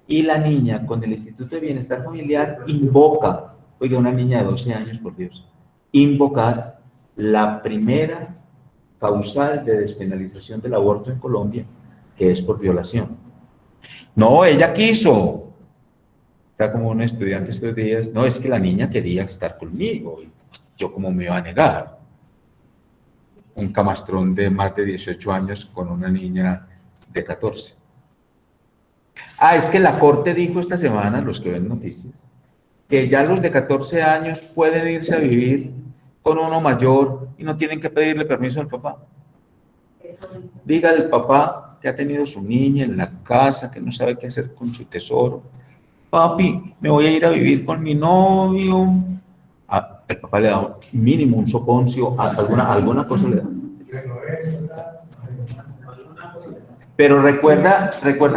Y la niña con el Instituto de Bienestar Familiar invoca, oiga, una niña de 12 años, por Dios, invocar la primera causal de despenalización del aborto en Colombia, que es por violación. No, ella quiso. Está como un estudiante estos días. No, es que la niña quería estar conmigo. Y yo, ¿cómo me iba a negar? Un camastrón de más de 18 años con una niña de 14. Ah, es que la Corte dijo esta semana, los que ven noticias, que ya los de 14 años pueden irse a vivir con uno mayor y no tienen que pedirle permiso al papá. Diga al papá que ha tenido su niña en la casa, que no sabe qué hacer con su tesoro. Papi, me voy a ir a vivir con mi novio. Ah, el papá le da mínimo un soponcio, alguna cosa le da. Pero recuerda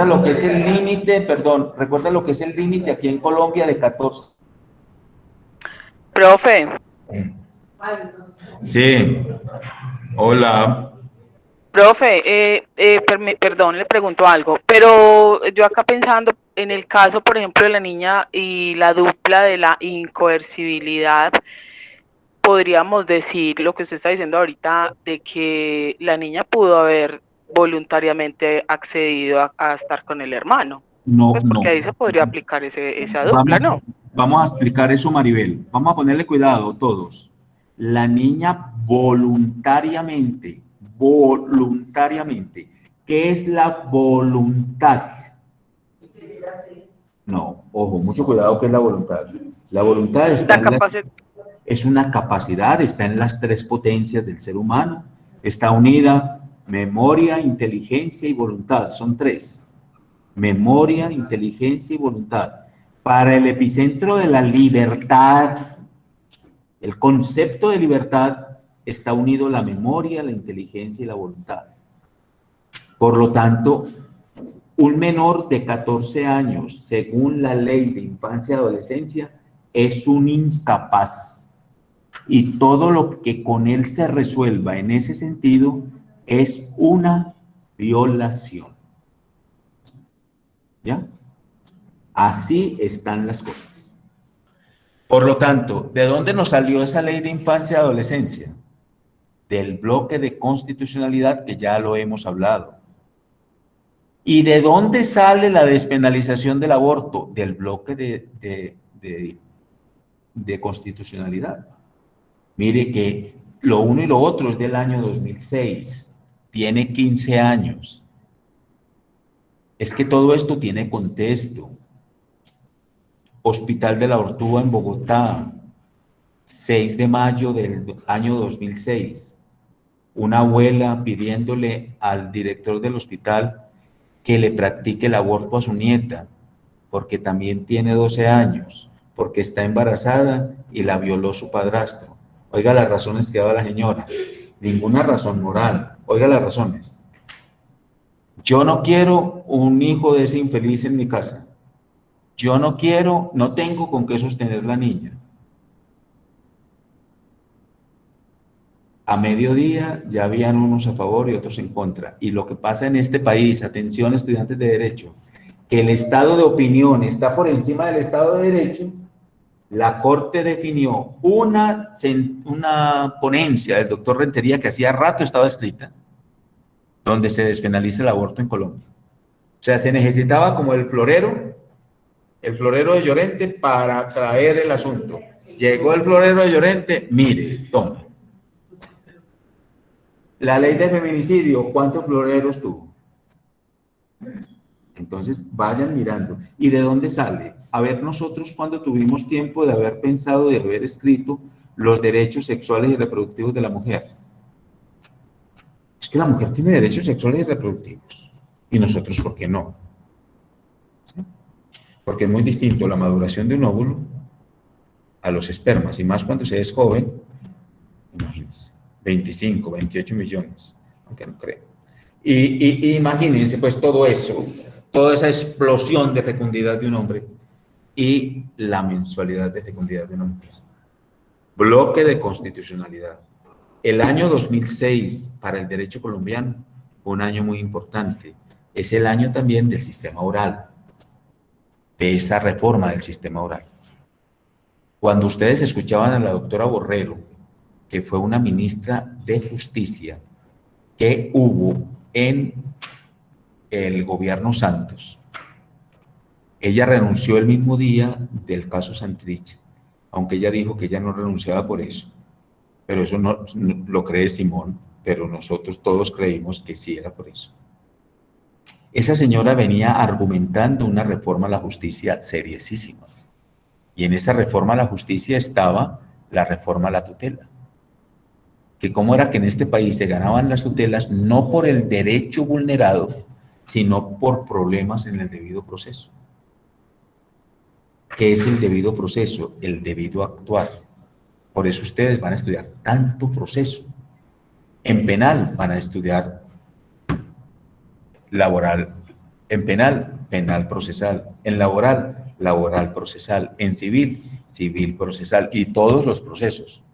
lo que es el límite, recuerda lo que es el límite aquí en Colombia de 14. Profe. Sí. Hola. Profe, perdón, le pregunto algo, pero yo acá pensando en el caso, por ejemplo, de la niña y la dupla de la incoercibilidad, podríamos decir lo que usted está diciendo ahorita, de que la niña pudo haber voluntariamente accedido a estar con el hermano. No, pues porque no. ahí se podría aplicar esa dupla, ¿no? Vamos a explicar eso, Maribel. Vamos a ponerle cuidado todos. La niña voluntariamente. ¿Qué es la voluntad? No, ojo, mucho cuidado, ¿qué es la voluntad? La voluntad es una capacidad, está en las tres potencias del ser humano, está unida memoria, inteligencia y voluntad, son tres. Memoria, inteligencia y voluntad. Para el epicentro de la libertad, el concepto de libertad, está unido la memoria, la inteligencia y la voluntad. Por lo tanto, un menor de 14 años, según la ley de infancia y adolescencia, es un incapaz. Y todo lo que con él se resuelva en ese sentido es una violación. ¿Ya? Así están las cosas. Por lo tanto, ¿de dónde nos salió esa ley de infancia y adolescencia? Del bloque de constitucionalidad que ya lo hemos hablado. ¿Y de dónde sale la despenalización del aborto? Del bloque de constitucionalidad. Mire que lo uno y lo otro es del año 2006, tiene 15 años. Es que todo esto tiene contexto. Hospital de la Ortúa en Bogotá, 6 de mayo del año 2006. Una abuela pidiéndole al director del hospital que le practique el aborto a su nieta, porque también tiene 12 años, porque está embarazada y la violó su padrastro. Oiga las razones que daba la señora. Ninguna razón moral. Oiga las razones. Yo no quiero un hijo de ese infeliz en mi casa. Yo no tengo con qué sostener la niña. A mediodía ya habían unos a favor y otros en contra. Y lo que pasa en este país, atención estudiantes de Derecho, que el estado de opinión está por encima del estado de Derecho. La Corte definió una ponencia del doctor Rentería que hacía rato estaba escrita, donde se despenaliza el aborto en Colombia. O sea, se necesitaba como el florero de Llorente para traer el asunto. Llegó el florero de Llorente, mire, tome. La ley de feminicidio, ¿cuántos floreros tuvo? Entonces, vayan mirando. ¿Y de dónde sale? A ver, nosotros cuando tuvimos tiempo de haber pensado, de haber escrito los derechos sexuales y reproductivos de la mujer. Es que la mujer tiene derechos sexuales y reproductivos. ¿Y nosotros por qué no? ¿Sí? Porque es muy distinto la maduración de un óvulo a los espermas, y más cuando se es joven, imagínense, 25, 28 millones, aunque no creo. Y imagínense pues todo eso, toda esa explosión de fecundidad de un hombre y la mensualidad de fecundidad de una mujer. Bloque de constitucionalidad. El año 2006 para el derecho colombiano fue un año muy importante. Es el año también del sistema oral, de esa reforma del sistema oral. Cuando ustedes escuchaban a la doctora Borrero, que fue una ministra de Justicia que hubo en el gobierno Santos, ella renunció el mismo día del caso Santrich, aunque ella dijo que ella no renunciaba por eso. Pero eso no lo cree Simón, pero nosotros todos creímos que sí era por eso. Esa señora venía argumentando una reforma a la justicia seriosísima. Y en esa reforma a la justicia estaba la reforma a la tutela. Que cómo era que en este país se ganaban las tutelas no por el derecho vulnerado, sino por problemas en el debido proceso. ¿Qué es el debido proceso? El debido actuar. Por eso ustedes van a estudiar tanto proceso. En penal van a estudiar laboral. En penal, penal procesal. En laboral, laboral procesal. En civil, civil procesal. Y todos los procesos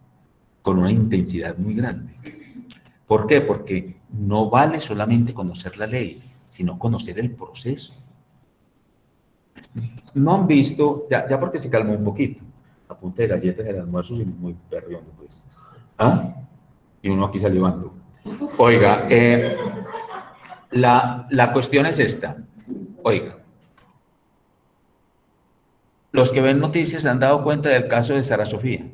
con una intensidad muy grande. ¿Por qué? Porque no vale solamente conocer la ley, sino conocer el proceso. No han visto, ya porque se calmó un poquito, a punta de galletas el almuerzo y muy perriondo, pues. ¿Ah? Y uno aquí salivando. Oiga, la cuestión es esta. Oiga, los que ven noticias se han dado cuenta del caso de Sara Sofía.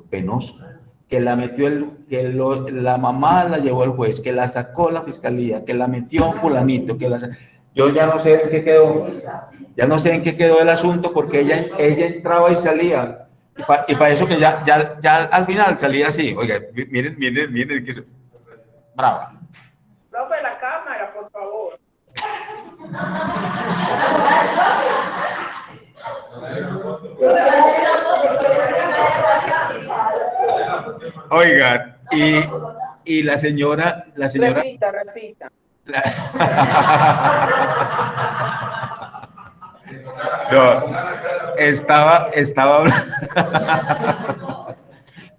Penoso. Que la metió la mamá la llevó el juez, que la sacó la fiscalía, que la metió un fulanito, que yo ya no sé en qué quedó, el asunto, porque ella entraba y salía, y para eso que ya al final salía así. Oiga, miren, que brava. Profe, la cámara, por favor. Oigan, y la señora... Repita. No,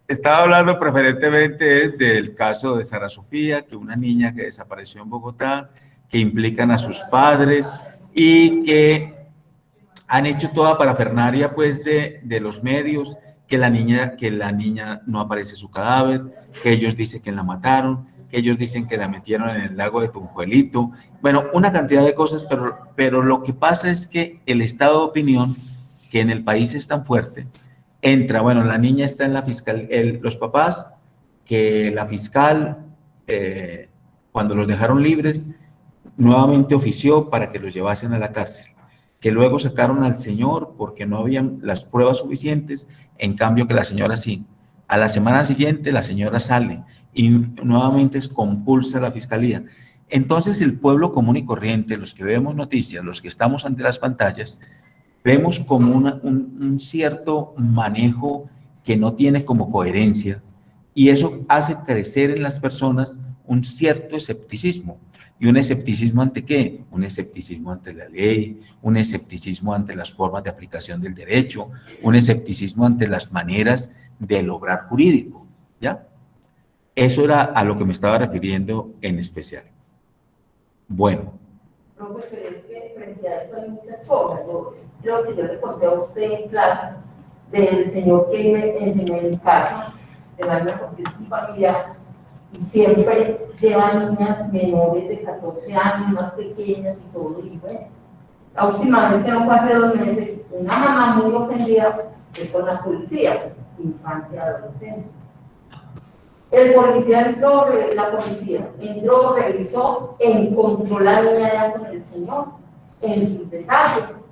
estaba hablando preferentemente del caso de Sara Sofía, que una niña que desapareció en Bogotá, que implican a sus padres y que han hecho toda parafernalia pues de los medios, que la niña no aparece su cadáver, que ellos dicen que la mataron, que ellos dicen que la metieron en el lago de Tunjuelito. Bueno, una cantidad de cosas, pero lo que pasa es que el estado de opinión, que en el país es tan fuerte, entra, bueno, la niña está en la fiscal, los papás, que la fiscal, cuando los dejaron libres, nuevamente ofició para que los llevasen a la cárcel, que luego sacaron al señor porque no habían las pruebas suficientes, en cambio que la señora sí. A la semana siguiente la señora sale y nuevamente compulsa la fiscalía. Entonces el pueblo común y corriente, los que vemos noticias, los que estamos ante las pantallas, vemos como un cierto manejo que no tiene como coherencia, y eso hace crecer en las personas un cierto escepticismo. ¿Y un escepticismo ante qué? Un escepticismo ante la ley, un escepticismo ante las formas de aplicación del derecho, un escepticismo ante las maneras del obrar jurídico, ¿ya? Eso era a lo que me estaba refiriendo en especial. Bueno. Profe, pero es que frente a eso hay muchas cosas. Yo creo que yo le conté a usted en clase del señor que me enseñó en mi casa, del alma, porque es mi familia, y siempre lleva niñas menores de 14 años, más pequeñas y todo. Y bueno, la última vez que no fue hace 2 meses, una mamá muy ofendida fue con la policía, infancia, adolescencia. El policía entró, la policía entró, revisó, encontró la niña ya con el señor en sus detalles.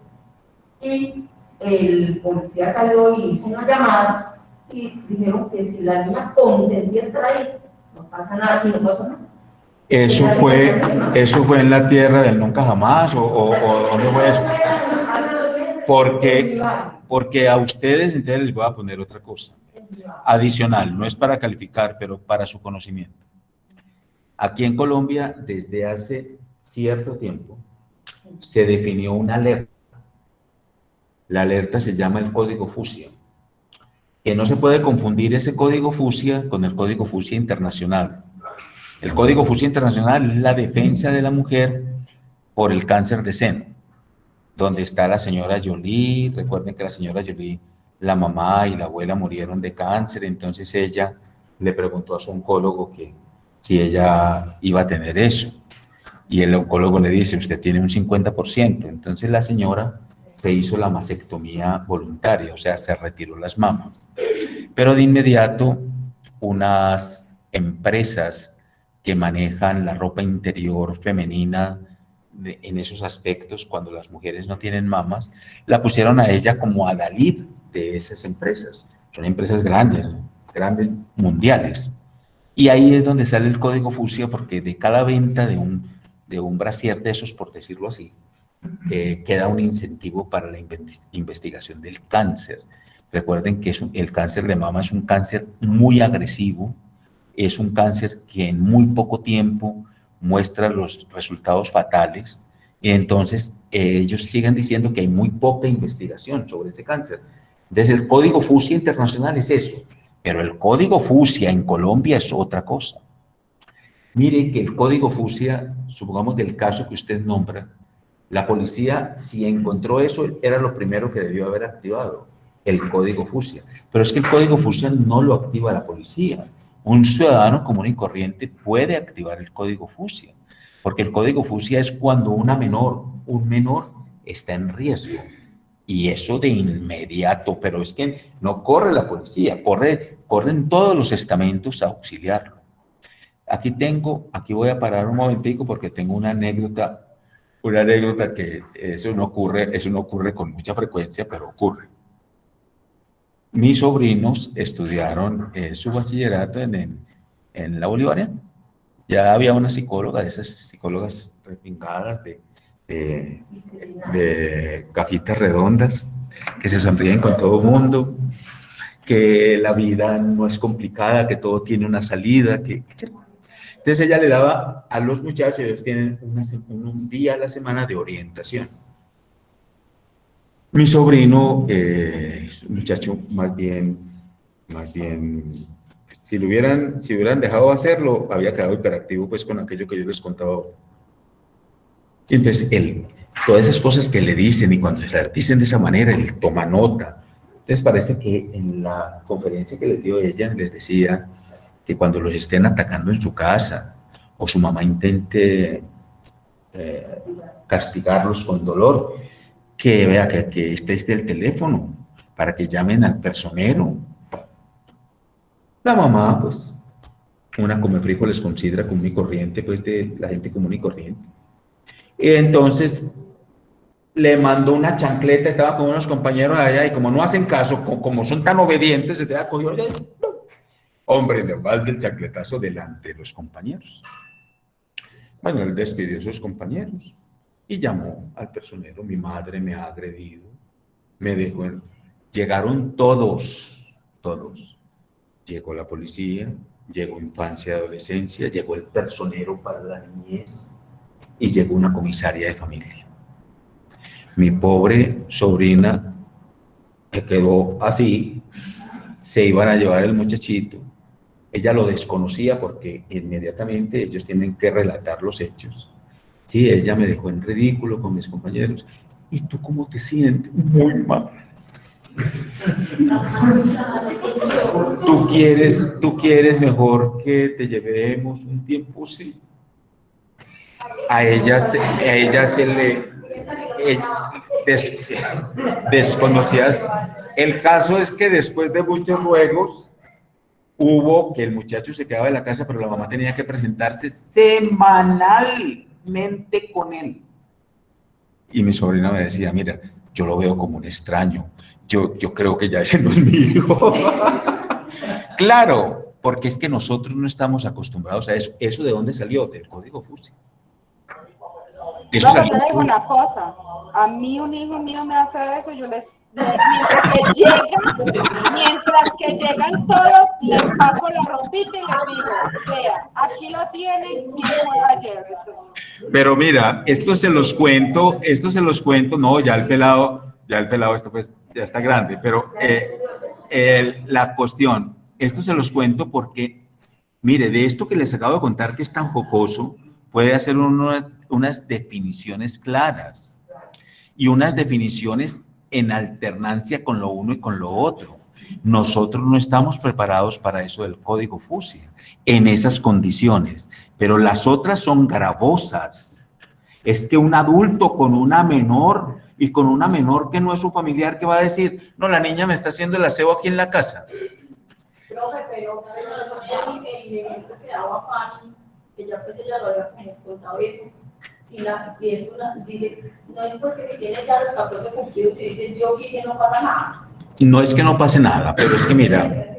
Y el policía salió y hizo una llamada y dijeron que si la niña consentía estar ahí, no pasa nada y no pasó nada. ¿Eso fue en la tierra del nunca jamás o dónde fue eso? Porque a ustedes entonces les voy a poner otra cosa adicional, no es para calificar, pero para su conocimiento. Aquí en Colombia, desde hace cierto tiempo, se definió una alerta. La alerta se llama el Código Fusia, que no se puede confundir ese Código Fusia con el Código Fusia Internacional. El Código Fusia Internacional es la defensa de la mujer por el cáncer de seno, donde está la señora Jolie. Recuerden que la señora Jolie, la mamá y la abuela murieron de cáncer, entonces ella le preguntó a su oncólogo que si ella iba a tener eso. Y el oncólogo le dice, usted tiene un 50%. Entonces la señora se hizo la mastectomía voluntaria, o sea, se retiró las mamas. Pero de inmediato, unas empresas que manejan la ropa interior femenina en esos aspectos, cuando las mujeres no tienen mamas, la pusieron a ella como adalid de esas empresas. Son empresas grandes, grandes, mundiales. Y ahí es donde sale el Código Fusia, porque de cada venta de un brasier de esos, por decirlo así, queda un incentivo para la investigación del cáncer. Recuerden que el cáncer de mama es un cáncer muy agresivo, es un cáncer que en muy poco tiempo muestra los resultados fatales, y entonces ellos siguen diciendo que hay muy poca investigación sobre ese cáncer. Entonces el Código Fusia Internacional es eso, pero el Código Fusia en Colombia es otra cosa. Mire que el Código Fusia, supongamos del caso que usted nombra, la policía, si encontró eso, era lo primero que debió haber activado, el Código Fusia. Pero es que el Código Fusia no lo activa la policía. Un ciudadano común y corriente puede activar el Código Fusia, porque el Código Fusia es cuando un menor está en riesgo. Y eso de inmediato, pero es que no corre la policía, corren todos los estamentos a auxiliarlo. Aquí voy a parar un momentico porque tengo una anécdota que eso no ocurre con mucha frecuencia, pero ocurre. Mis sobrinos estudiaron su bachillerato en la Bolivariana. Ya había una psicóloga, de esas psicólogas repingadas de gafitas redondas, que se sonríen con todo el mundo, que la vida no es complicada, que todo tiene una salida, Entonces ella le daba a los muchachos, ellos tienen un día a la semana de orientación. Mi sobrino es un muchacho más bien, si hubieran dejado hacerlo, había quedado hiperactivo pues con aquello que yo les contaba. Entonces todas esas cosas que le dicen y cuando las dicen de esa manera, él toma nota. Entonces parece que en la conferencia que les dio ella, les decía que cuando los estén atacando en su casa o su mamá intente castigarlos con dolor, que vea que este es del teléfono para que llamen al personero. La mamá, pues, una come frijoles con sidra común y corriente, pues de la gente común y corriente. Y entonces le mandó una chancleta, estaba con unos compañeros allá y como no hacen caso, como son tan obedientes, se te da cogido. Hombre, le manda el chancletazo delante de los compañeros. Bueno, él despidió a sus compañeros y llamó al personero. Mi madre me ha agredido, me dejó. Llegaron todos. Llegó la policía, llegó infancia y adolescencia, llegó el personero para la niñez y llegó una comisaria de familia. Mi pobre sobrina quedó así, se iban a llevar el muchachito. Ella lo desconocía porque inmediatamente ellos tienen que relatar los hechos. Sí, ella me dejó en ridículo con mis compañeros. ¿Y tú cómo te sientes? Muy mal. ¿Tú quieres mejor que te llevemos un tiempo? Sí. A ella se le desconocías. El caso es que después de muchos ruegos, hubo que el muchacho se quedaba en la casa, pero la mamá tenía que presentarse semanalmente con él. Y mi sobrina me decía, mira, yo lo veo como un extraño. Yo creo que ya ese no es mi hijo. Claro, porque es que nosotros no estamos acostumbrados a eso. ¿Eso de dónde salió? Del código Fusi. Eso No, pero salió. yo le digo una cosa, a mí un hijo mío me hace eso, yo les, mientras que llegan todos, les pago la ropita y les digo, vea, aquí lo tienen y juega lléveselo. Pero mira, esto se los cuento, no, ya el pelado, esto pues ya está grande, pero la cuestión, esto se los cuento porque, mire, de esto que les acabo de contar que es tan jocoso, puede hacer unas definiciones claras y unas definiciones en alternancia con lo uno y con lo otro. Nosotros no estamos preparados para eso del código Fusi, en esas condiciones, pero las otras son gravosas. Es que un adulto con una menor y con una menor que no es su familiar, que va a decir, no, la niña me está haciendo el aseo aquí en la casa. Profe, pero el ejemplo que daba Fanny, que ya pues ella lo había contado eso, si es una, dice, no es pues que si tiene ya los 14 cumplidos y dice yo quise, no pasa nada. No es que no pase nada, pero es que mira,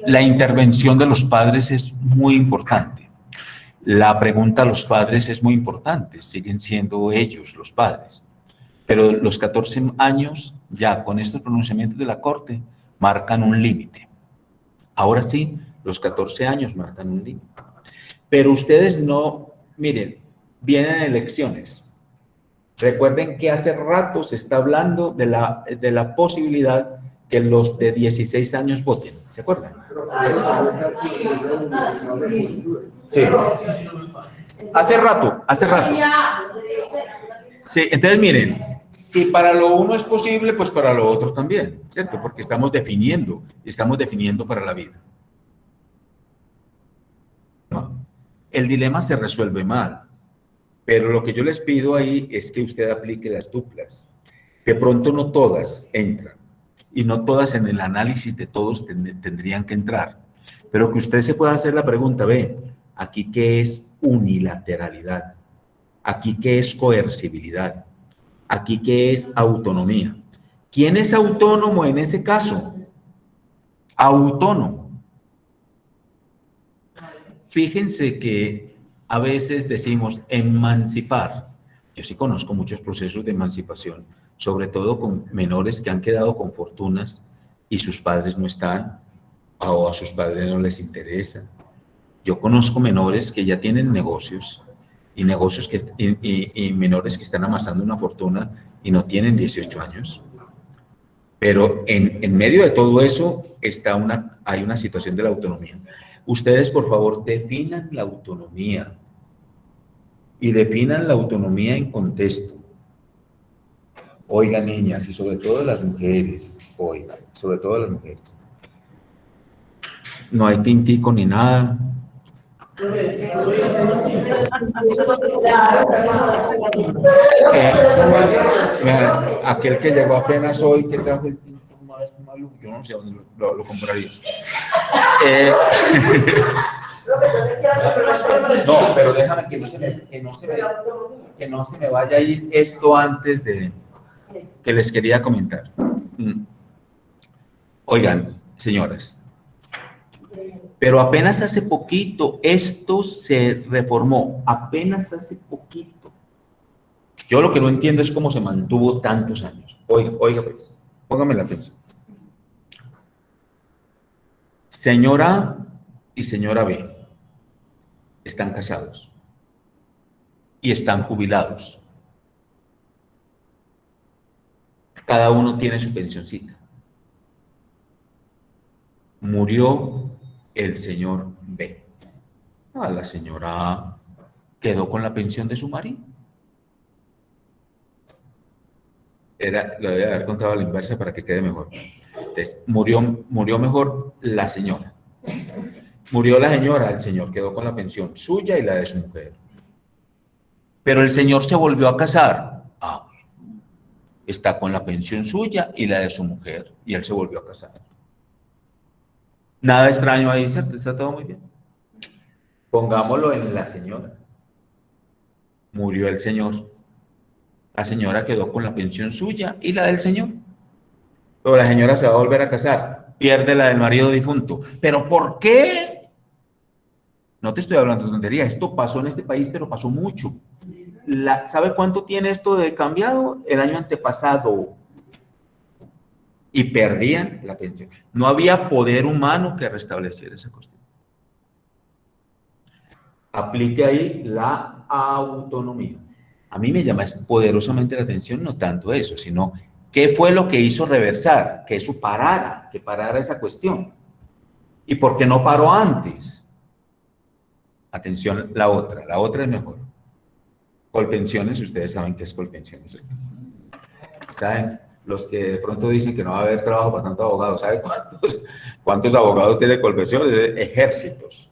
la intervención de los padres es muy importante. La pregunta a los padres es muy importante, siguen siendo ellos los padres. Pero los 14 años, ya con estos pronunciamientos de la Corte, marcan un límite. Ahora sí, los 14 años marcan un límite. Pero ustedes no, miren, vienen elecciones. Recuerden que hace rato se está hablando de la posibilidad que los de 16 años voten. ¿Se acuerdan? Sí. Hace rato. Sí, entonces miren, si para lo uno es posible, pues para lo otro también, ¿cierto? Porque estamos definiendo para la vida. El dilema se resuelve mal. Pero lo que yo les pido ahí es que usted aplique las duplas. De pronto no todas entran y no todas en el análisis de todos tendrían que entrar. Pero que usted se pueda hacer la pregunta, ve, aquí qué es unilateralidad, aquí qué es coercibilidad, aquí qué es autonomía. ¿Quién es autónomo en ese caso? Autónomo. Fíjense que a veces decimos emancipar. Yo sí conozco muchos procesos de emancipación, sobre todo con menores que han quedado con fortunas y sus padres no están, o a sus padres no les interesa. Yo conozco menores que ya tienen negocios y menores que están amasando una fortuna y no tienen 18 años. Pero en medio de todo eso hay una situación de la autonomía. Ustedes, por favor, definan la autonomía. Y definan la autonomía en contexto. Oigan, niñas, y sobre todo las mujeres, no hay tintico ni nada. Aquel que llegó apenas hoy, que trajo el tinto más malo, yo no sé dónde lo compraría. No, pero déjame que no se me vaya a ir esto antes de que les quería comentar. Oigan, señoras, pero apenas hace poquito esto se reformó, apenas hace poquito. Yo lo que no entiendo es cómo se mantuvo tantos años. Oiga pues, póngame la atención. Señora y señora B están casados y están jubilados. Cada uno tiene su pensioncita. Murió el señor B. La señora A quedó con la pensión de su marido. Lo voy a haber contado a la inversa para que quede mejor. Entonces, murió mejor la señora. Murió la señora, el señor quedó con la pensión suya y la de su mujer. Pero el señor se volvió a casar. Está con la pensión suya y la de su mujer, y él se volvió a casar. Nada extraño ahí, ¿cierto? Está todo muy bien. Pongámoslo en la señora. Murió el señor. La señora quedó con la pensión suya y la del señor. Pero la señora se va a volver a casar. Pierde la del marido difunto. ¿Pero por qué? No te estoy hablando de tontería. Esto pasó en este país, pero pasó mucho. ¿Sabe cuánto tiene esto de cambiado? El año antepasado. Y perdían la pensión. No había poder humano que restableciera esa cuestión. Aplique ahí la autonomía. A mí me llama poderosamente la atención no tanto eso, sino qué fue lo que hizo reversar, que eso parara, que parara esa cuestión. ¿Y por qué no paró antes? Atención, la otra es mejor. Colpensiones, ustedes saben qué es colpensiones. ¿Saben? Los que de pronto dicen que no va a haber trabajo para tantos abogados, ¿saben cuántos abogados tiene colpensiones? Ejércitos.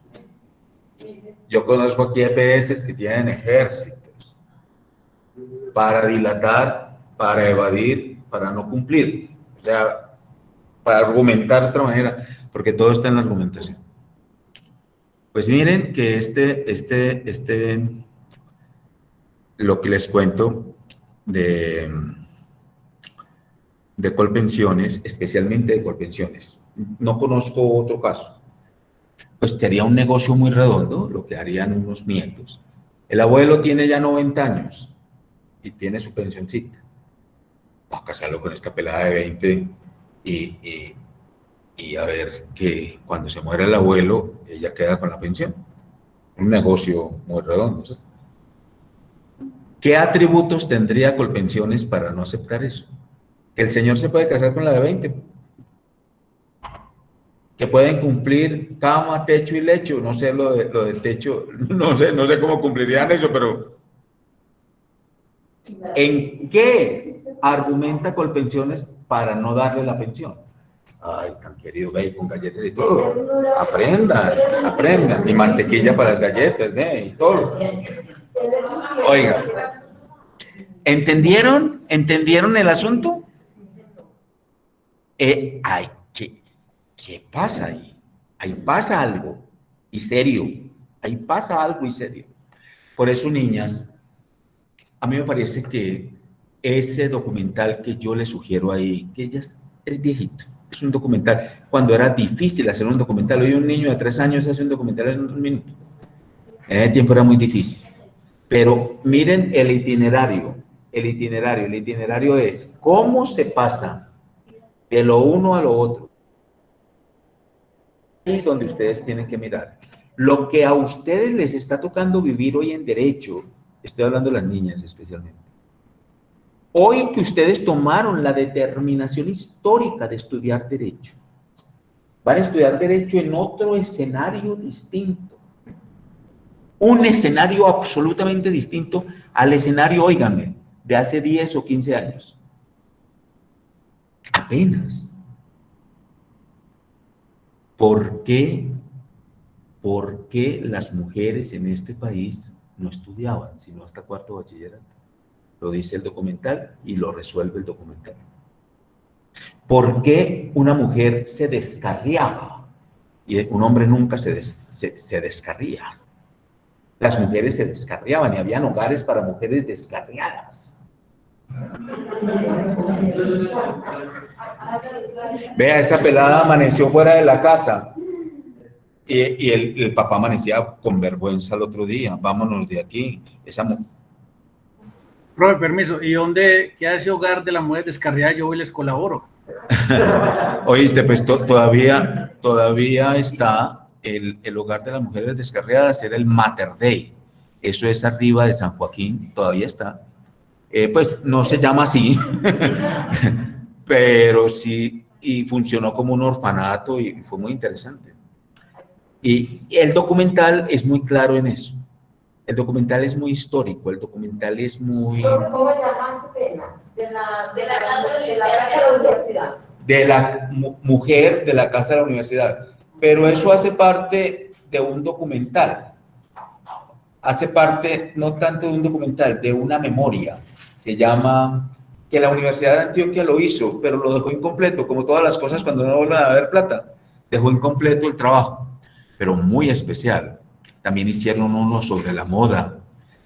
Yo conozco aquí EPS que tienen ejércitos para dilatar, para evadir, para no cumplir. O sea, para argumentar de otra manera, porque todo está en la argumentación. Pues miren que lo que les cuento de Colpensiones, especialmente de Colpensiones, no conozco otro caso. Pues sería un negocio muy redondo lo que harían unos nietos. El abuelo tiene ya 90 años y tiene su pensioncita. Vamos a casarlo con esta pelada de 20 y a ver que cuando se muera el abuelo, ella queda con la pensión. Un negocio muy redondo, ¿sí? ¿Qué atributos tendría Colpensiones para no aceptar eso? Que el señor se puede casar con la de 20. Que pueden cumplir cama, techo y lecho. No sé lo de techo, no sé cómo cumplirían eso, pero ¿en qué argumenta Colpensiones para no darle la pensión? Ay, tan querido, ve, con galletas y todo. Aprendan. Y mantequilla para las galletas, ve, y todo. Oiga, ¿entendieron el asunto? ¿Qué pasa ahí? Ahí pasa algo y serio. Por eso, niñas, a mí me parece que ese documental que yo les sugiero ahí, que ya es viejito, es un documental, cuando era difícil hacer un documental, hoy un niño de 3 años hace un documental en 1 minuto. En ese tiempo era muy difícil. Pero miren el itinerario. El itinerario es cómo se pasa de lo uno a lo otro. Es donde ustedes tienen que mirar. Lo que a ustedes les está tocando vivir hoy en derecho, estoy hablando de las niñas especialmente. Hoy que ustedes tomaron la determinación histórica de estudiar derecho, van a estudiar derecho en otro escenario distinto. Un escenario absolutamente distinto al escenario, óiganme, de hace 10 o 15 años. Apenas. ¿Por qué las mujeres en este país no estudiaban, sino hasta 4º bachillerato? Lo dice el documental y lo resuelve el documental. ¿Por qué una mujer se descarriaba y un hombre nunca se descarría? Las mujeres se descarriaban y habían hogares para mujeres descarriadas. Vea, esta pelada amaneció fuera de la casa y el papá amanecía con vergüenza el otro día. Vámonos de aquí. Profe, permiso. ¿Y dónde queda ese hogar de la mujer descarriada? Yo hoy les colaboro. Oíste, pues todavía está el hogar de las mujeres descarriadas, era el Mater Dei. Eso es arriba de San Joaquín, todavía está. Pues no se llama así, pero sí, y funcionó como un orfanato y fue muy interesante. Y el documental es muy claro en eso. El documental es muy histórico, el documental es muy... ¿Cómo se llama su pena? De la casa de la universidad. De la mujer de la casa de la universidad. Pero eso hace parte de un documental. Hace parte, no tanto de un documental, de una memoria. Se llama, que la Universidad de Antioquia lo hizo, pero lo dejó incompleto, como todas las cosas cuando no vuelven a haber plata. Dejó incompleto el trabajo, pero muy especial. También hicieron uno sobre la moda,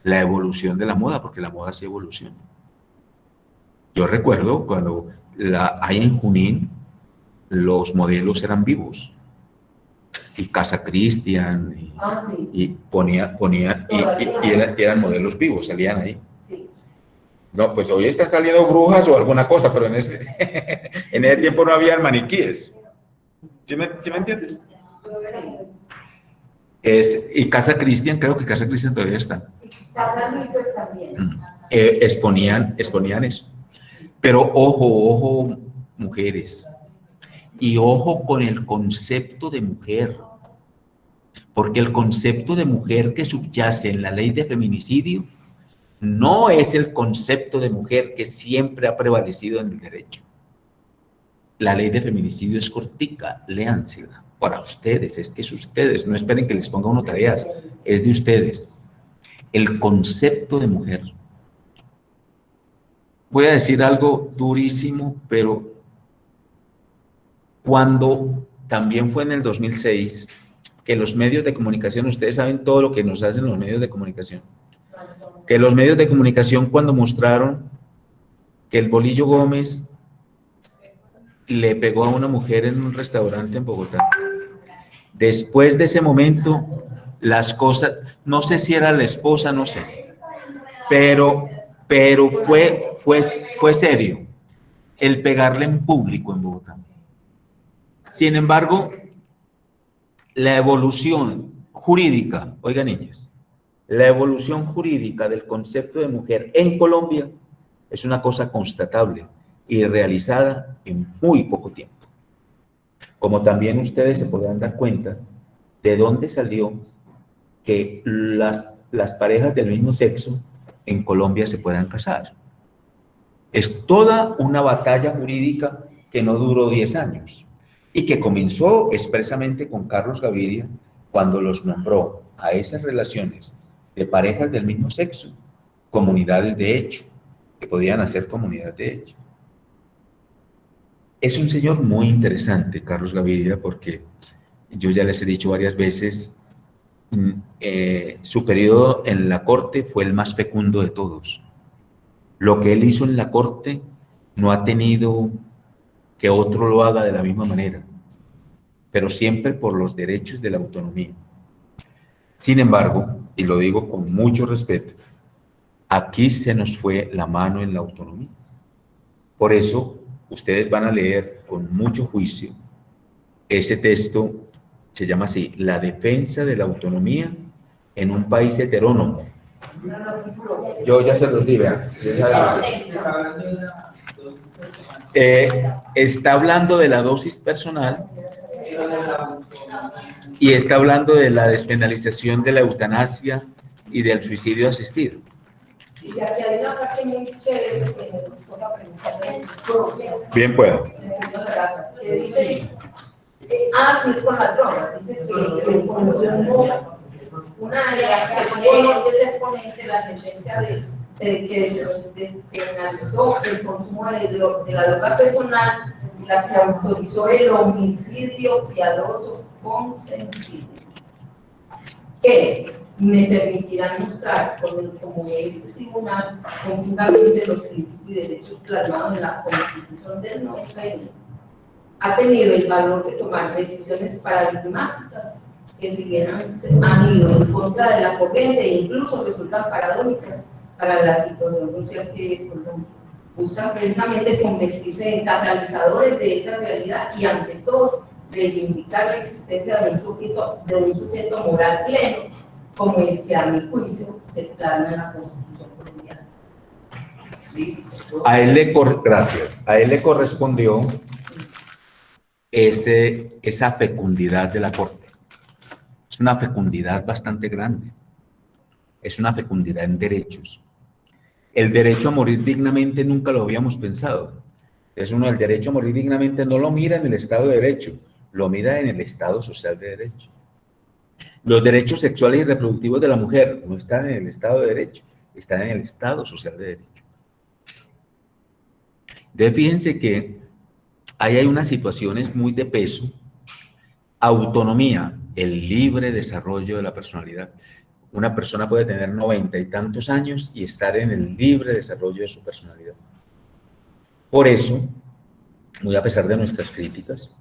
la evolución de la moda, porque la moda sí evoluciona. Yo recuerdo cuando ahí en Junín los modelos eran vivos. Y Casa Cristian, Sí. y eran modelos vivos, salían ahí. Sí. No, pues hoy están saliendo brujas o alguna cosa, pero en ese tiempo no había maniquíes. ¿Sí me entiendes? Y Casa Cristian, creo que Casa Cristian todavía está. Casa River también. Exponían eso. Pero ojo, mujeres. Y ojo con el concepto de mujer. Porque el concepto de mujer que subyace en la ley de feminicidio no es el concepto de mujer que siempre ha prevalecido en el derecho. La ley de feminicidio es cortica, léansela. Para ustedes, es que es ustedes, no esperen que les ponga uno tareas, es de ustedes. El concepto de mujer. Voy a decir algo durísimo, pero cuando también fue en el 2006, que los medios de comunicación, ustedes saben todo lo que nos hacen los medios de comunicación, que los medios de comunicación cuando mostraron que el Bolillo Gómez le pegó a una mujer en un restaurante en Bogotá. Después de ese momento, las cosas, no sé si era la esposa, no sé, pero fue serio el pegarle en público en Bogotá. Sin embargo, la evolución jurídica, oigan niñas, la evolución jurídica del concepto de mujer en Colombia es una cosa constatable y realizada en muy poco tiempo. Como también ustedes se podrán dar cuenta de dónde salió que las parejas del mismo sexo en Colombia se puedan casar. Es toda una batalla jurídica que no duró 10 años y que comenzó expresamente con Carlos Gaviria cuando los nombró a esas relaciones de parejas del mismo sexo comunidades de hecho, que podían hacer comunidad de hecho. Es un señor muy interesante, Carlos Gaviria, porque yo ya les he dicho varias veces, su periodo en la corte fue el más fecundo de todos. Lo que él hizo en la corte no ha tenido que otro lo haga de la misma manera, pero siempre por los derechos de la autonomía. Sin embargo, y lo digo con mucho respeto, aquí se nos fue la mano en la autonomía. Por eso, ustedes van a leer con mucho juicio ese texto, se llama así, La defensa de la autonomía en un país heterónomo. Yo ya se los di, vean. Está hablando de la dosis personal y está hablando de la despenalización de la eutanasia y del suicidio asistido. Y aquí hay una parte muy chévere que me gustó la pregunta. Bien puedo. Que dice, sí, es con las drogas. Dice que el consumo, una de las que es el ponente de la sentencia que despenalizó el consumo de la droga personal y la que autorizó el homicidio piadoso consentido. Que me permitirá mostrar como este tribunal conjuntamente los principios y derechos plasmados en la Constitución del 91 ha tenido el valor de tomar decisiones paradigmáticas que si bien han ido en contra de la corriente e incluso resultan paradójicas para la situación social que buscan precisamente convertirse en catalizadores de esa realidad y ante todo reivindicar la existencia de un sujeto moral pleno como el que a mi juicio se plasma en la Constitución colombiana. ¿Listo? Gracias. A él le correspondió esa fecundidad de la Corte. Es una fecundidad bastante grande. Es una fecundidad en derechos. El derecho a morir dignamente nunca lo habíamos pensado. Es uno, el derecho a morir dignamente no lo mira en el Estado de Derecho, lo mira en el Estado Social de Derecho. Los derechos sexuales y reproductivos de la mujer no están en el Estado de Derecho, están en el Estado Social de Derecho. Entonces, fíjense que ahí hay unas situaciones muy de peso. Autonomía, el libre desarrollo de la personalidad. Una persona puede tener 90 y tantos años y estar en el libre desarrollo de su personalidad. Por eso, muy a pesar de nuestras críticas,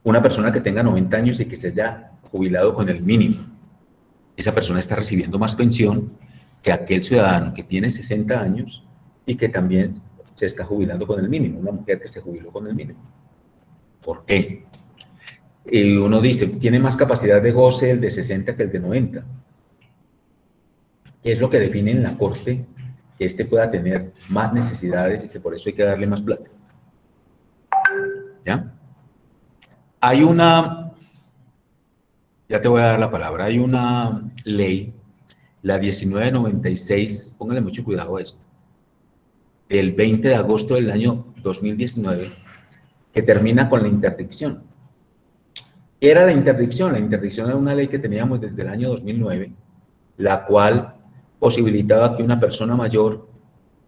una persona que tenga 90 años y que se haya jubilado con el mínimo, esa persona está recibiendo más pensión que aquel ciudadano que tiene 60 años y que también se está jubilando con el mínimo, una mujer que se jubiló con el mínimo. ¿Por qué? Y uno dice, tiene más capacidad de goce el de 60 que el de 90. Es lo que define en la Corte que éste pueda tener más necesidades y que por eso hay que darle más plata. ¿Ya? Hay una, ya te voy a dar la palabra, hay una ley, la 1996, póngale mucho cuidado a esto, el 20 de agosto del año 2019, que termina con la interdicción. ¿Qué era la interdicción? La interdicción era una ley que teníamos desde el año 2009, la cual posibilitaba que una persona mayor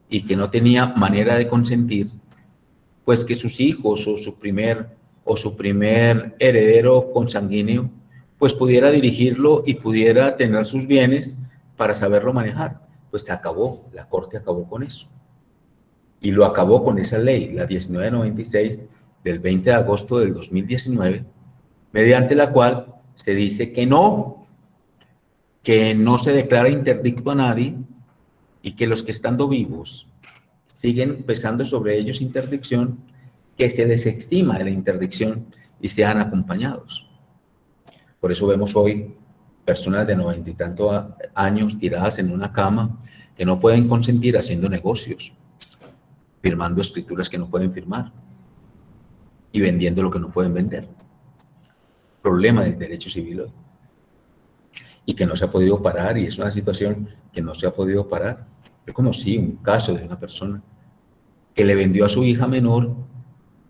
y que no tenía manera de consentir, pues que sus hijos o su primer heredero consanguíneo, pues pudiera dirigirlo y pudiera tener sus bienes para saberlo manejar. Pues se acabó, la Corte acabó con eso. Y lo acabó con esa ley, la 1996, del 20 de agosto del 2019, mediante la cual se dice que no se declara interdicto a nadie y que los que estando vivos siguen pesando sobre ellos interdicción, que se desestima de la interdicción y sean acompañados. Por eso vemos hoy personas de 90 y tantos años tiradas en una cama que no pueden consentir haciendo negocios, firmando escrituras que no pueden firmar y vendiendo lo que no pueden vender. Problema del derecho civil hoy. Y que no se ha podido parar, y es una situación que no se ha podido parar. Yo conocí un caso de una persona que le vendió a su hija menor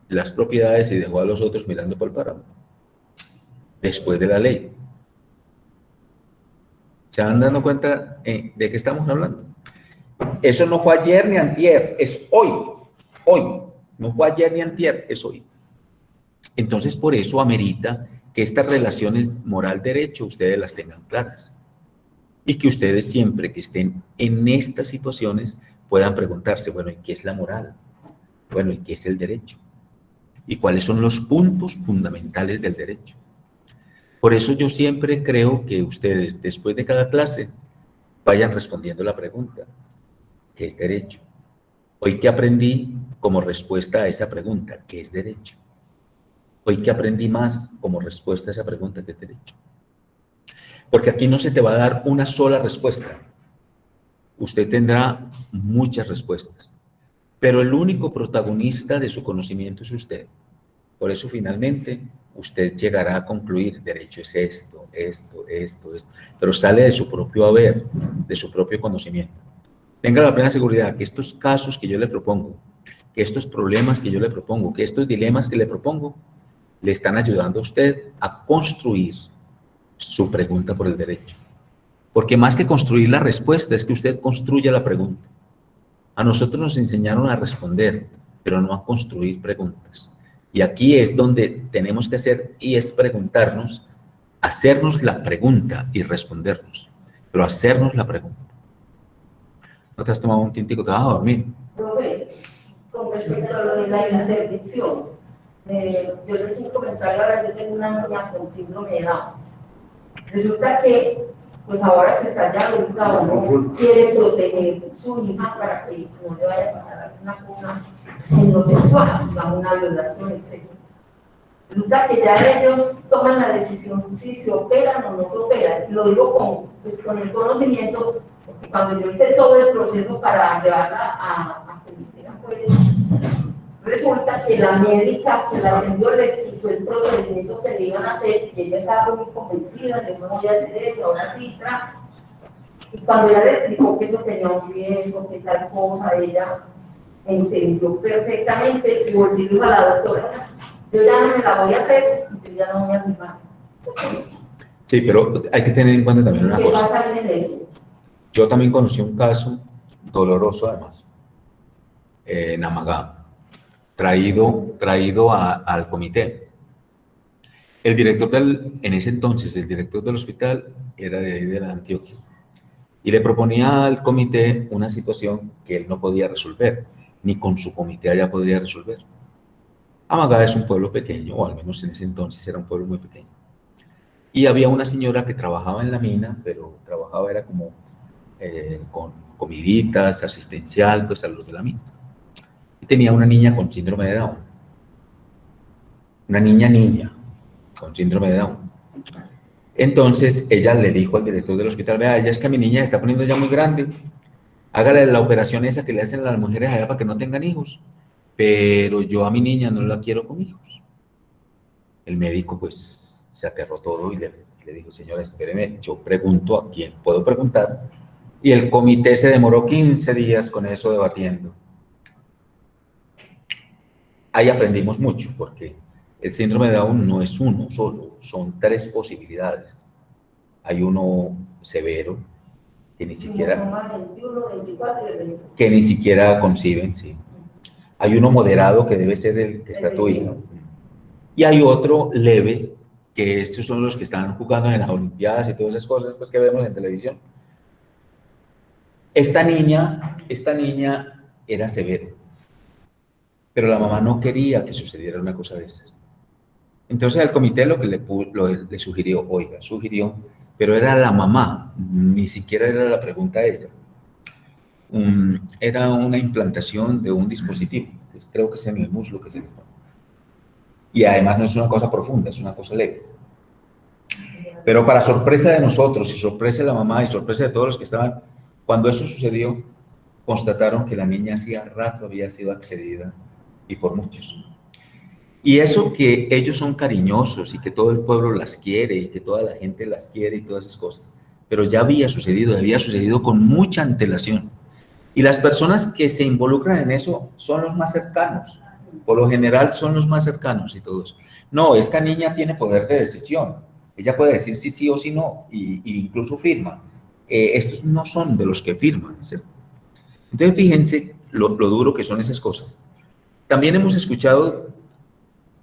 las propiedades y dejó a los otros mirando por el páramo, después de la ley. ¿Se van dando cuenta de qué estamos hablando? Eso no fue ayer ni antier, es hoy. Hoy. No fue ayer ni antier, es hoy. Entonces, por eso amerita que estas relaciones moral-derecho ustedes las tengan claras. Y que ustedes siempre que estén en estas situaciones puedan preguntarse, bueno, ¿y qué es la moral? Bueno, ¿y qué es el derecho? ¿Y cuáles son los puntos fundamentales del derecho? Por eso yo siempre creo que ustedes, después de cada clase, vayan respondiendo la pregunta, ¿qué es derecho? Hoy que aprendí como respuesta a esa pregunta, ¿qué es derecho? Hoy que aprendí más como respuesta a esa pregunta, ¿qué es derecho? Porque aquí no se te va a dar una sola respuesta. Usted tendrá muchas respuestas, pero el único protagonista de su conocimiento es usted. Por eso finalmente usted llegará a concluir, derecho es esto, pero sale de su propio haber, de su propio conocimiento. Tenga la plena seguridad que estos casos que yo le propongo, que estos problemas que yo le propongo, que estos dilemas que le propongo, le están ayudando a usted a construir su pregunta por el derecho. Porque más que construir la respuesta, es que usted construya la pregunta. A nosotros nos enseñaron a responder, pero no a construir preguntas. Y aquí es donde tenemos que hacer, y es preguntarnos, hacernos la pregunta y respondernos, pero hacernos la pregunta. ¿No te has tomado un tintico? ¿Te vas a dormir? Profe, con respecto a lo de la interdicción, yo les hice un comentario, ahora yo tengo una niña con síndrome de Down. Resulta que, pues ahora que está ya educado, ¿no? Quiere proteger su hija para que no le vaya a pasar alguna cosa en lo sexual, digamos una violación, etc. Resulta que ya ellos toman la decisión si se operan o no se operan. Lo digo con el conocimiento, porque cuando yo hice todo el proceso para llevarla a que me hicieran, pues, resulta que la médica que la atendió les explicó el procedimiento que le iban a hacer y ella estaba muy convencida de no voy a hacer eso, ahora sí, y cuando ella le explicó que eso tenía un riesgo, que tal cosa, ella entendió perfectamente y volvió y dijo a la doctora, yo ya no me la voy a hacer y yo ya no voy a firmar. Sí, pero hay que tener en cuenta también una ¿Qué cosa. pasa en eso? Yo también conocí un caso doloroso, además, en Amagá, traído al comité. El director en ese entonces, el director del hospital era de la Antioquia y le proponía al comité una situación que él no podía resolver, ni con su comité allá podría resolver. Amagá es un pueblo pequeño, o al menos en ese entonces era un pueblo muy pequeño. Y había una señora que trabajaba en la mina, pero trabajaba era como con comiditas, asistencial, pues a los de la mina. Y tenía una niña con síndrome de Down. Una niña con síndrome de Down. Entonces ella le dijo al director del hospital, vea, ella es que mi niña se está poniendo ya muy grande, hágale la operación esa que le hacen a las mujeres allá para que no tengan hijos, pero yo a mi niña no la quiero con hijos. El médico pues se aterró todo y le dijo, señora, espéreme, yo pregunto a quién puedo preguntar. Y el comité se demoró 15 días con eso debatiendo. Ahí aprendimos mucho, porque el síndrome de Down no es uno solo, son 3 posibilidades. Hay uno severo, que ni siquiera, 21, 24 y 20. que ni siquiera conciben, sí. Hay uno moderado, que debe ser el que está tu hija. Y hay otro leve, que estos son los que están jugando en las Olimpiadas y todas esas cosas pues, que vemos en televisión. Esta niña era severo, pero la mamá no quería que sucediera una cosa de esas. Entonces al comité lo que le sugirió, pero era la mamá, ni siquiera era la pregunta a ella. Era una implantación de un dispositivo, que creo que es en el muslo que se le pone. Y además no es una cosa profunda, es una cosa leve. Pero para sorpresa de nosotros, y sorpresa de la mamá, y sorpresa de todos los que estaban, cuando eso sucedió, constataron que la niña hacía rato había sido accedida, y por muchos. Y eso que ellos son cariñosos, y que todo el pueblo las quiere, y que toda la gente las quiere, y todas esas cosas. Pero ya había sucedido con mucha antelación. Y las personas que se involucran en eso son los más cercanos. Por lo general son los más cercanos y todos. No, esta niña tiene poder de decisión. Ella puede decir sí, sí o sí no, y incluso firma. Estos no son de los que firman, ¿cierto? Entonces, fíjense lo duro que son esas cosas. También hemos escuchado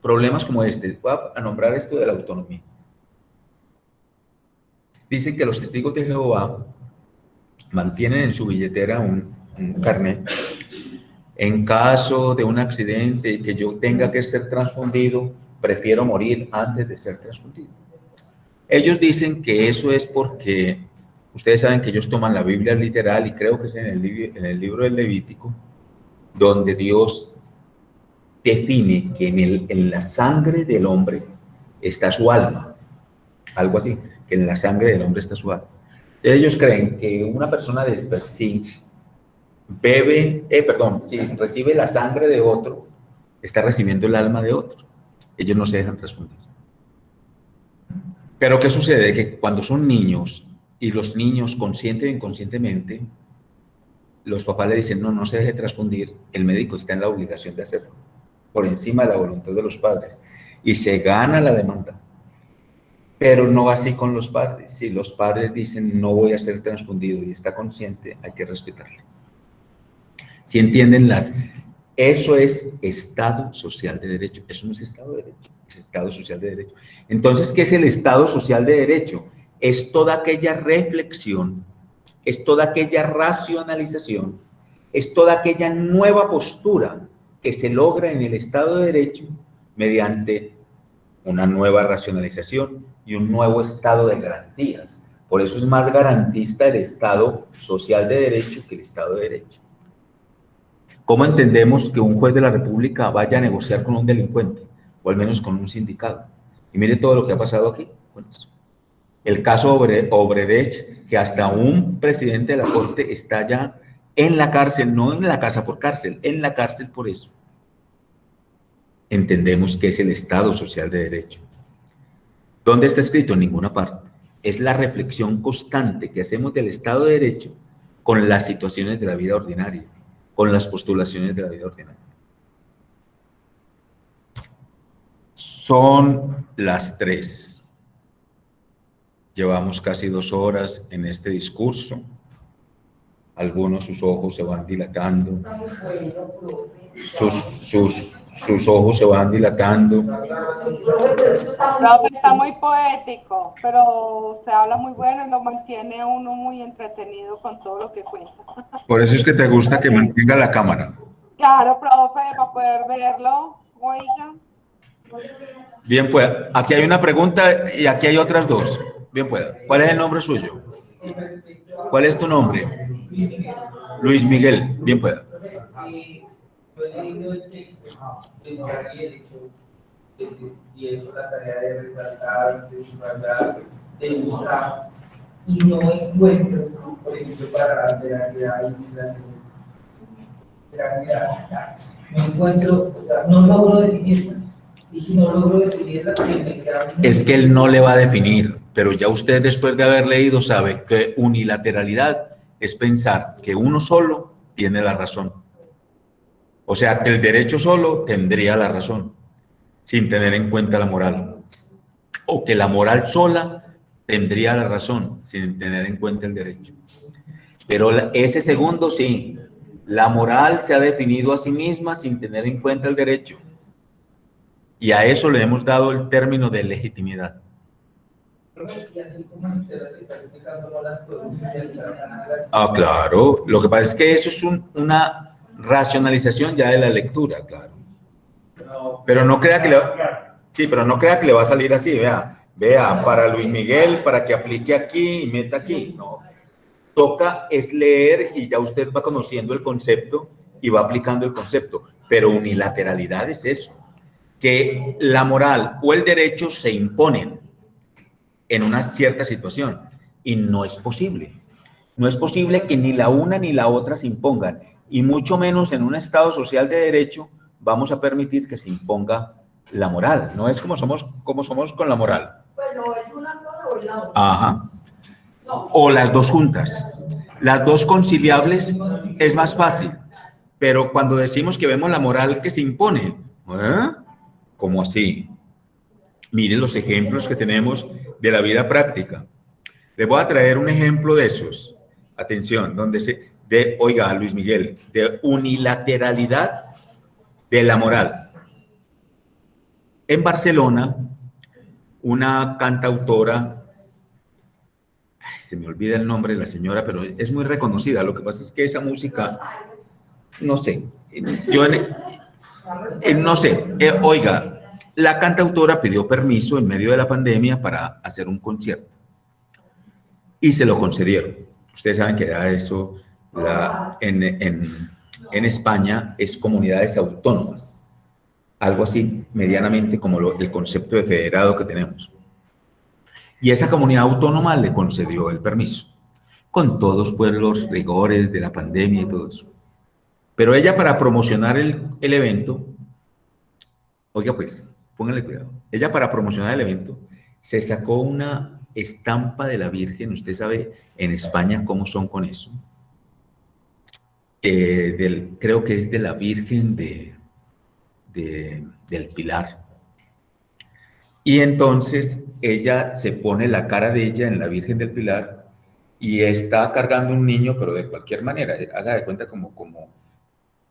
problemas como este. Voy a nombrar esto de la autonomía. Dicen que los testigos de Jehová mantienen en su billetera un carnet. En caso de un accidente y que yo tenga que ser transfundido, prefiero morir antes de ser transfundido. Ellos dicen que eso es porque, ustedes saben que ellos toman la Biblia literal, y creo que es en el libro del Levítico, donde Dios define que en la sangre del hombre está su alma, algo así, que en la sangre del hombre está su alma. Ellos creen que una persona de estas, si recibe la sangre de otro, está recibiendo el alma de otro. Ellos no se dejan transfundir. Pero ¿qué sucede? Que cuando son niños, y los niños consciente o inconscientemente, los papás le dicen, no se deje transfundir, el médico está en la obligación de hacerlo, por encima de la voluntad de los padres, y se gana la demanda. Pero no así con los padres. Si los padres dicen, no voy a ser transfundido, y está consciente, hay que respetarle. Si entienden eso es Estado Social de Derecho. Eso no es Estado de Derecho, es Estado Social de Derecho. Entonces, ¿qué es el Estado Social de Derecho? Es toda aquella reflexión, es toda aquella racionalización, es toda aquella nueva postura que se logra en el Estado de Derecho mediante una nueva racionalización y un nuevo estado de garantías. Por eso es más garantista el Estado Social de Derecho que el Estado de Derecho. ¿Cómo entendemos que un juez de la República vaya a negociar con un delincuente, o al menos con un sindicado? Y mire todo lo que ha pasado aquí. Bueno, el caso Obredech, que hasta un presidente de la Corte está ya en la cárcel, no en la casa por cárcel, en la cárcel por eso. entendemos que es el Estado social de derecho. ¿Dónde está escrito? En ninguna parte. Es la reflexión constante que hacemos del Estado de Derecho con las situaciones de la vida ordinaria, con las postulaciones de la vida ordinaria. Son las 3. Llevamos casi 2 horas en este discurso. Algunos sus ojos se van dilatando. Sus ojos se van dilatando. Profe, está muy poético, pero se habla muy bueno y lo mantiene a uno muy entretenido con todo lo que cuenta. Por eso es que te gusta que mantenga la cámara. Claro, profe, para poder verlo. Oiga. Bien, pues, aquí hay una pregunta y aquí hay otras 2. Bien, pues, ¿cuál es el nombre suyo? ¿Cuál es tu nombre? Luis Miguel. Bien, pues. Yo he leído el texto de Moral y Derecho y he hecho la tarea de resaltar, de subrayar, de buscar, y no encuentro, por ejemplo, para la realidad y la realidad, no encuentro, o sea, no logro definirlas, y si no logro definirlas, pues me queda... Es que él no le va a definir, pero ya usted después de haber leído sabe que unilateralidad es pensar que uno solo tiene la razón. O sea, que el derecho solo tendría la razón, sin tener en cuenta la moral. O que la moral sola tendría la razón, sin tener en cuenta el derecho. Pero ese segundo sí, la moral se ha definido a sí misma sin tener en cuenta el derecho. Y a eso le hemos dado el término de legitimidad. Y así como usted las está explicando, no las podemos realizar. Ah, claro. Lo que pasa es que eso es una racionalización ya de la lectura, claro. Pero no crea que le va, sí, pero no crea que le va a salir así, vea, para Luis Miguel, para que aplique aquí y meta aquí. No. Toca es leer y ya usted va conociendo el concepto y va aplicando el concepto. Pero unilateralidad es eso, que la moral o el derecho se imponen en una cierta situación y no es posible. No es posible que ni la una ni la otra se impongan, y mucho menos en un Estado social de derecho vamos a permitir que se imponga la moral. No es como somos con la moral. Pues no es una cosa o la otra. Ajá. O las dos juntas. Las dos conciliables es más fácil, pero cuando decimos que vemos la moral que se impone, ¿cómo así? Miren los ejemplos que tenemos de la vida práctica. Les voy a traer un ejemplo de esos. Atención, oiga, Luis Miguel, de unilateralidad de la moral. En Barcelona, una cantautora, se me olvida el nombre de la señora, pero es muy reconocida. Lo que pasa es que esa música, no sé, no sé, oiga, la cantautora pidió permiso en medio de la pandemia para hacer un concierto y se lo concedieron. Ustedes saben que era eso, en España es comunidades autónomas, algo así medianamente como el concepto de federado que tenemos. Y esa comunidad autónoma le concedió el permiso, con todos pues, los rigores de la pandemia y todo eso. Pero ella, para promocionar el evento, oiga pues, pónganle cuidado, ella para promocionar el evento se sacó una estampa de la Virgen. Usted sabe en España cómo son con eso. Creo que es de la Virgen del Pilar. Y entonces ella se pone la cara de ella en la Virgen del Pilar y está cargando un niño, pero de cualquier manera, haga de cuenta como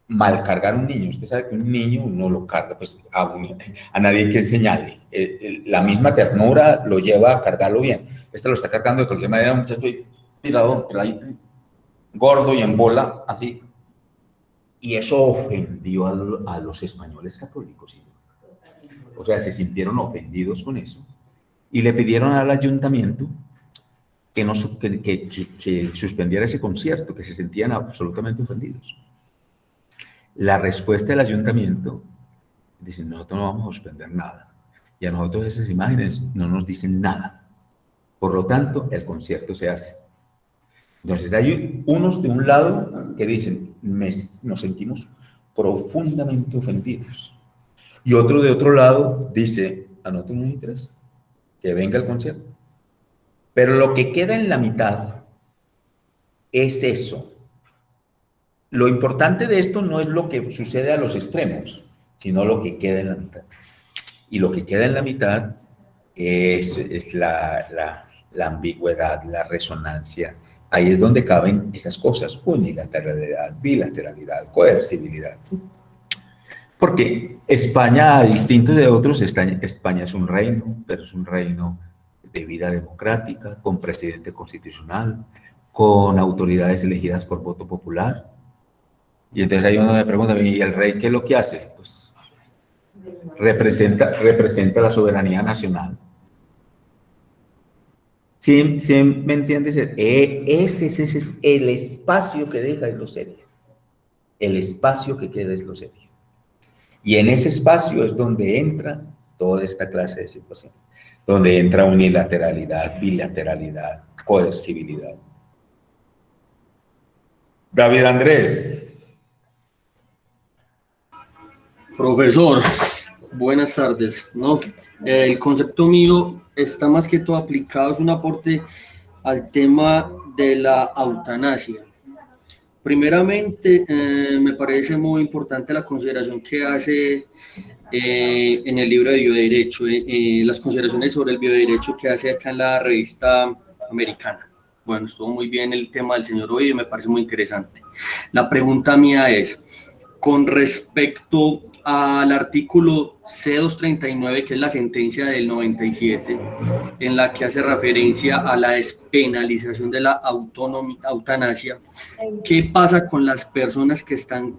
mal cargar un niño. Usted sabe que un niño no lo carga, pues a nadie hay que enseñarle. La misma ternura lo lleva a cargarlo bien. Este lo está cargando de cualquier manera, un muchacho tirado, gordo y en bola, así. Y eso ofendió a los españoles católicos. O sea, se sintieron ofendidos con eso. Y le pidieron al ayuntamiento que suspendiera ese concierto, que se sentían absolutamente ofendidos. La respuesta del ayuntamiento dice: nosotros no vamos a suspender nada. Y a nosotros esas imágenes no nos dicen nada. Por lo tanto, el concierto se hace. Entonces hay unos de un lado que dicen: nos sentimos profundamente ofendidos. Y otro de otro lado dice, anoten un interés, que venga el concierto. Pero lo que queda en la mitad es eso. Lo importante de esto no es lo que sucede a los extremos, sino lo que queda en la mitad. Y lo que queda en la mitad es la ambigüedad, la resonancia. Ahí es donde caben esas cosas: unilateralidad, bilateralidad, coercibilidad. Porque España, a distinto de otros, España es un reino, pero es un reino de vida democrática, con presidente constitucional, con autoridades elegidas por voto popular. Y entonces ahí uno me pregunta, ¿y el rey qué es lo que hace? Pues representa la soberanía nacional. ¿Sí me entiendes? Ese es el espacio que deja es lo serio. El espacio que queda es lo serio. Y en ese espacio es donde entra toda esta clase de situaciones, donde entra unilateralidad, bilateralidad, coercibilidad. David Andrés. Profesor, buenas tardes. No, el concepto mío está más que todo aplicado, es un aporte al tema de la eutanasia. Primeramente, me parece muy importante la consideración que hace en el libro de bioderecho, las consideraciones sobre el bioderecho que hace acá en la revista americana. Bueno, estuvo muy bien el tema del señor Ovidio, me parece muy interesante. La pregunta mía es, con respecto al artículo C239, que es la sentencia del 97, en la que hace referencia a la despenalización de la eutanasia, ¿qué pasa con las personas que están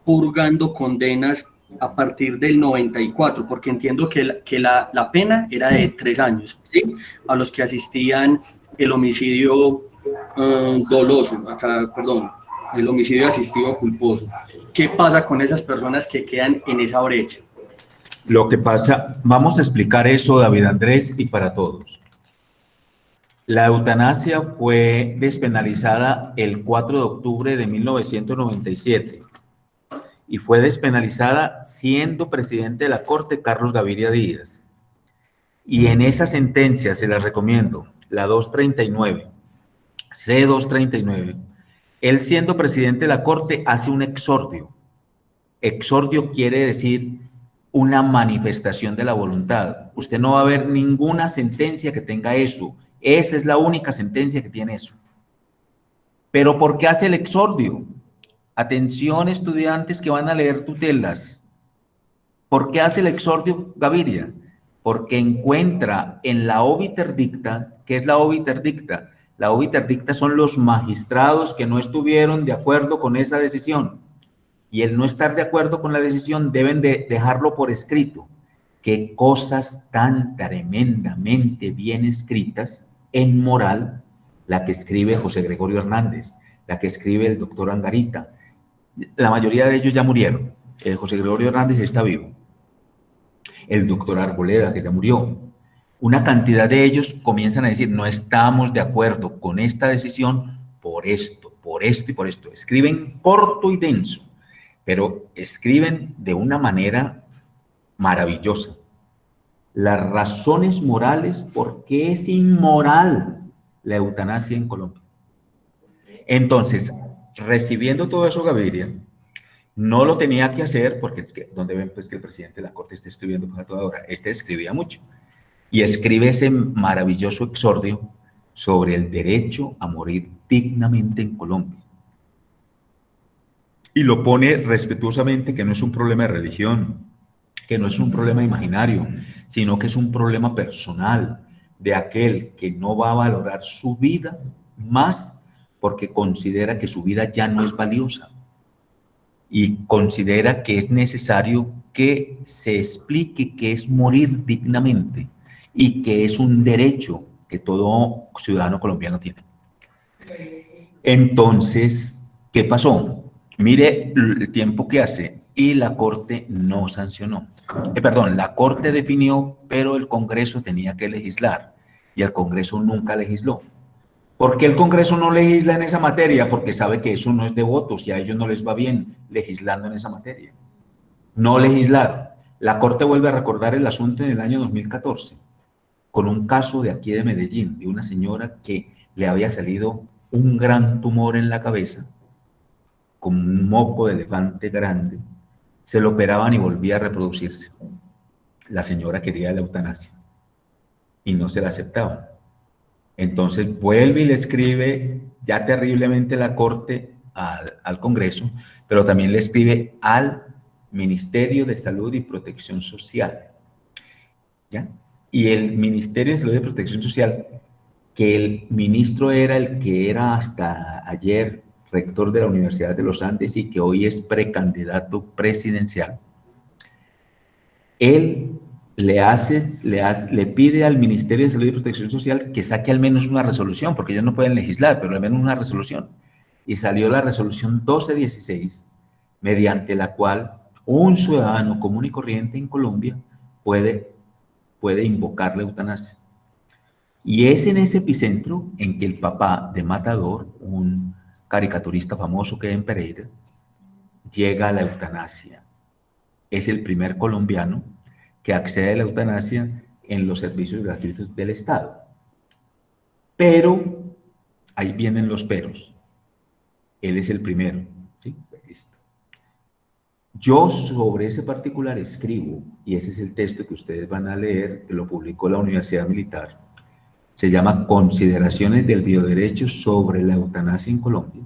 purgando condenas a partir del 94? Porque entiendo que la pena era de 3 años, ¿sí? A los que asistían el homicidio doloso, el homicidio asistido culposo. ¿Qué pasa con esas personas que quedan en esa brecha? Lo que pasa, vamos a explicar eso, David Andrés, y para todos. La eutanasia fue despenalizada el 4 de octubre de 1997 y fue despenalizada siendo presidente de la Corte Carlos Gaviria Díaz. Y en esa sentencia, se las recomiendo, la 239, C239, él siendo presidente de la Corte hace un exordio. Exordio quiere decir una manifestación de la voluntad. Usted no va a ver ninguna sentencia que tenga eso. Esa es la única sentencia que tiene eso. Pero ¿por qué hace el exordio? Atención, estudiantes que van a leer tutelas. ¿Por qué hace el exordio Gaviria? Porque encuentra en la obiter dicta, ¿qué es la obiter dicta? La obiter dicta son los magistrados que no estuvieron de acuerdo con esa decisión. Y el no estar de acuerdo con la decisión deben de dejarlo por escrito. Qué cosas tan tremendamente bien escritas en moral, la que escribe José Gregorio Hernández, la que escribe el doctor Angarita. La mayoría de ellos ya murieron. José Gregorio Hernández está vivo. El doctor Arboleda, que ya murió. Una cantidad de ellos comienzan a decir, no estamos de acuerdo con esta decisión por esto y por esto. Escriben corto y denso, pero escriben de una manera maravillosa. Las razones morales por qué es inmoral la eutanasia en Colombia. Entonces, recibiendo todo eso Gaviria, no lo tenía que hacer porque, ¿dónde ven pues que el presidente de la Corte está escribiendo a toda hora? Este escribía mucho. Y escribe ese maravilloso exordio sobre el derecho a morir dignamente en Colombia. Y lo pone respetuosamente que no es un problema de religión, que no es un problema imaginario, sino que es un problema personal de aquel que no va a valorar su vida más porque considera que su vida ya no es valiosa y considera que es necesario que se explique qué es morir dignamente y que es un derecho que todo ciudadano colombiano tiene. Entonces, ¿qué pasó? Mire el tiempo que hace y la Corte no sancionó. La Corte definió, pero el Congreso tenía que legislar y el Congreso nunca legisló. ¿Por qué el Congreso no legisla en esa materia? Porque sabe que eso no es de votos y a ellos no les va bien legislando en esa materia. No legislaron. La Corte vuelve a recordar el asunto en el año 2014, con un caso de aquí de Medellín, de una señora que le había salido un gran tumor en la cabeza, con un moco de elefante grande, se lo operaban y volvía a reproducirse. La señora quería la eutanasia y no se la aceptaban. Entonces vuelve y le escribe ya terriblemente la Corte al Congreso, pero también le escribe al Ministerio de Salud y Protección Social. ¿Ya? Y el Ministerio de Salud y Protección Social, que el ministro era el que era hasta ayer rector de la Universidad de los Andes y que hoy es precandidato presidencial, él le pide al Ministerio de Salud y Protección Social que saque al menos una resolución, porque ellos no pueden legislar, pero al menos una resolución. Y salió la resolución 1216, mediante la cual un ciudadano común y corriente en Colombia puede invocar la eutanasia. Y es en ese epicentro en que el papá de Matador, un caricaturista famoso que hay en Pereira, llega a la eutanasia. Es el primer colombiano que accede a la eutanasia en los servicios gratuitos del Estado. Pero, ahí vienen los peros. Él es el primero. ¿Sí? Listo. Yo sobre ese particular escribo, y ese es el texto que ustedes van a leer, que lo publicó la Universidad Militar. Se llama Consideraciones del Bioderecho sobre la eutanasia en Colombia.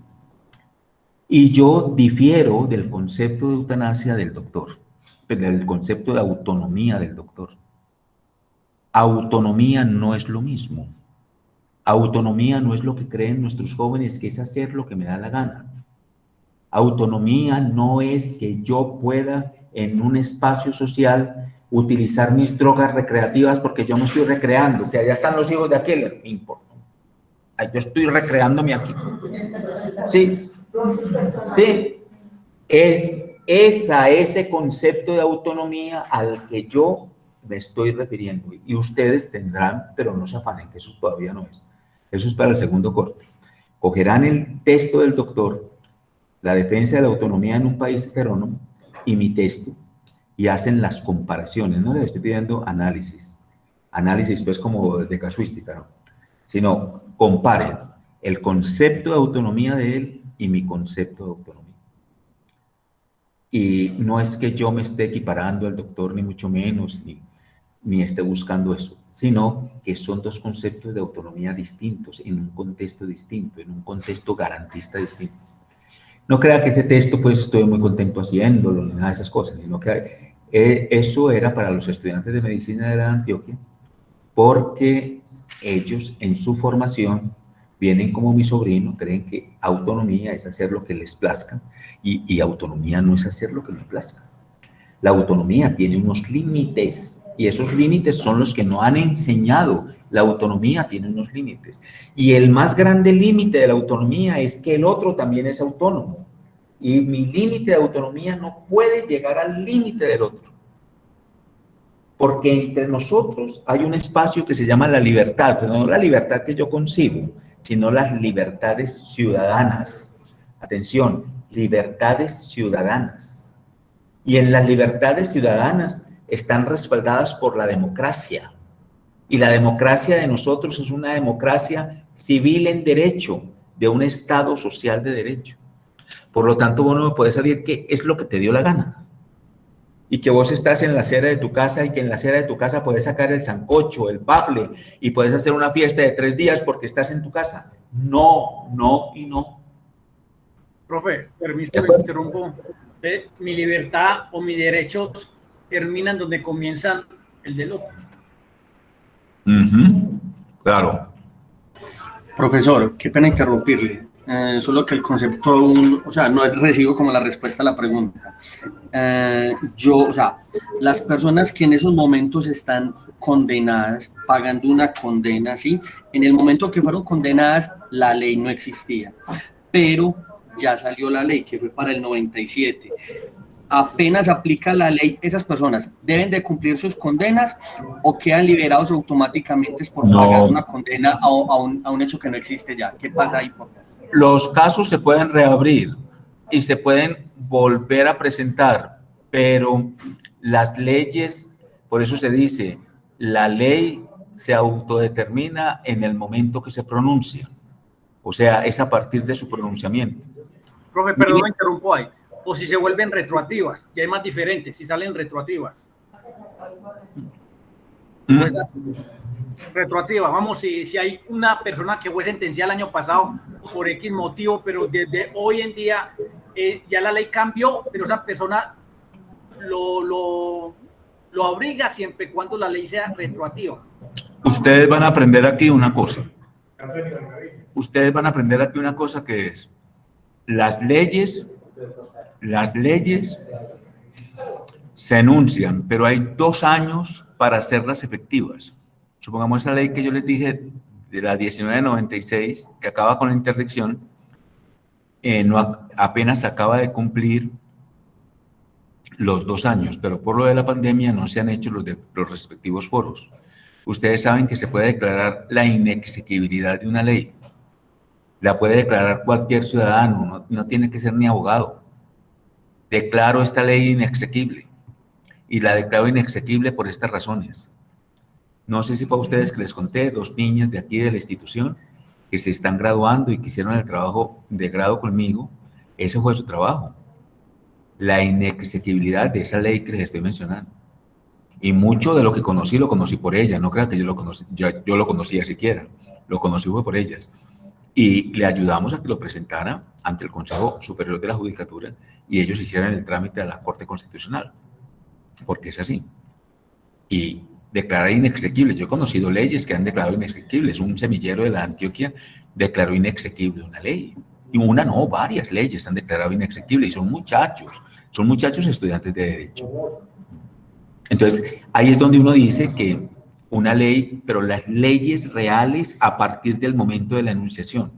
Y yo difiero del concepto de eutanasia del doctor, del concepto de autonomía del doctor. Autonomía no es lo mismo. Autonomía no es lo que creen nuestros jóvenes, que es hacer lo que me da la gana. Autonomía no es que yo pueda en un espacio social utilizar mis drogas recreativas porque yo me estoy recreando, que allá están los hijos de aquel, me importa. Yo estoy recreándome aquí. Sí, sí. Es a ese concepto de autonomía al que yo me estoy refiriendo. Y ustedes tendrán, pero no se afanen, que eso todavía no es. Eso es para el segundo corte. Cogerán el texto del doctor, la defensa de la autonomía en un país heterónomo, y mi texto, y hacen las comparaciones. No les estoy pidiendo análisis pues como de casuística, no, sino comparen el concepto de autonomía de él y mi concepto de autonomía. Y no es que yo me esté equiparando al doctor, ni mucho menos, ni esté buscando eso, sino que son dos conceptos de autonomía distintos, en un contexto distinto, en un contexto garantista distinto. No crea que ese texto, pues, estoy muy contento haciéndolo, ni nada de esas cosas, sino que eso era para los estudiantes de medicina de la Antioquia, porque ellos en su formación vienen como mi sobrino, creen que autonomía es hacer lo que les plazca, y autonomía no es hacer lo que me plazca. La autonomía tiene unos límites, y esos límites son los que no han enseñado. La autonomía tiene unos límites. Y el más grande límite de la autonomía es que el otro también es autónomo. Y mi límite de autonomía no puede llegar al límite del otro. Porque entre nosotros hay un espacio que se llama la libertad, pero no la libertad que yo concibo, sino las libertades ciudadanas. Atención, libertades ciudadanas. Y en las libertades ciudadanas están respaldadas por la democracia. Y la democracia de nosotros es una democracia civil en derecho, de un Estado social de derecho. Por lo tanto, vos no me puedes salir que es lo que te dio la gana. Y que vos estás en la acera de tu casa y que en la acera de tu casa puedes sacar el sancocho, el bafle, y puedes hacer una fiesta de 3 días porque estás en tu casa. No, no y no. Profe, permítame, me interrumpo. Mi libertad o mis derechos terminan donde comienzan el del otro. Claro. Profesor, qué pena interrumpirle. Solo que el concepto o sea, no recibo como la respuesta a la pregunta. O sea, las personas que en esos momentos están condenadas, pagando una condena, ¿sí? En el momento que fueron condenadas, la ley no existía, pero ya salió la ley, que fue para el 97. Apenas aplica la ley, esas personas deben de cumplir sus condenas o quedan liberados automáticamente por pagar una condena a un hecho que no existe ya. ¿Qué pasa ahí, por favor? Los casos se pueden reabrir y se pueden volver a presentar pero las leyes, por eso se dice, la ley se autodetermina en el momento que se pronuncia, o sea, es a partir de su pronunciamiento. Profe, perdón, me interrumpo ahí. O si se vuelven retroactivas, ya es más diferente, si salen retroactivas. Retroactiva, vamos, si hay una persona que fue sentenciada el año pasado por X motivo, pero desde hoy en día ya la ley cambió, pero esa persona lo abriga siempre y cuando la ley sea retroactiva. Ustedes van a aprender aquí una cosa. Ustedes van a aprender aquí una cosa que es, las leyes se enuncian, pero hay 2 años para hacerlas efectivas. Supongamos esa ley que yo les dije, de la 1996, que acaba con la interdicción, apenas acaba de cumplir los 2 años, pero por lo de la pandemia no se han hecho los respectivos foros. Ustedes saben que se puede declarar la inexequibilidad de una ley. La puede declarar cualquier ciudadano, no tiene que ser ni abogado. Declaro esta ley inexequible y la declaro inexequible por estas razones. No sé si fue a ustedes que les conté, 2 niñas de aquí de la institución que se están graduando y que hicieron el trabajo de grado conmigo. Ese fue su trabajo. La inexequibilidad de esa ley que les estoy mencionando. Y mucho de lo que conocí, lo conocí por ellas. No crean que yo lo conocí, yo lo conocía siquiera. Lo conocí fue por ellas. Y le ayudamos a que lo presentara ante el Consejo Superior de la Judicatura y ellos hicieran el trámite a la Corte Constitucional. Porque es así. Y declarar inexequible. Yo he conocido leyes que han declarado inexequibles. Un semillero de la Antioquia declaró inexequible una ley. Y una no, varias leyes han declarado inexequible y son muchachos estudiantes de Derecho. Entonces, ahí es donde uno dice que una ley, pero las leyes reales a partir del momento de la enunciación.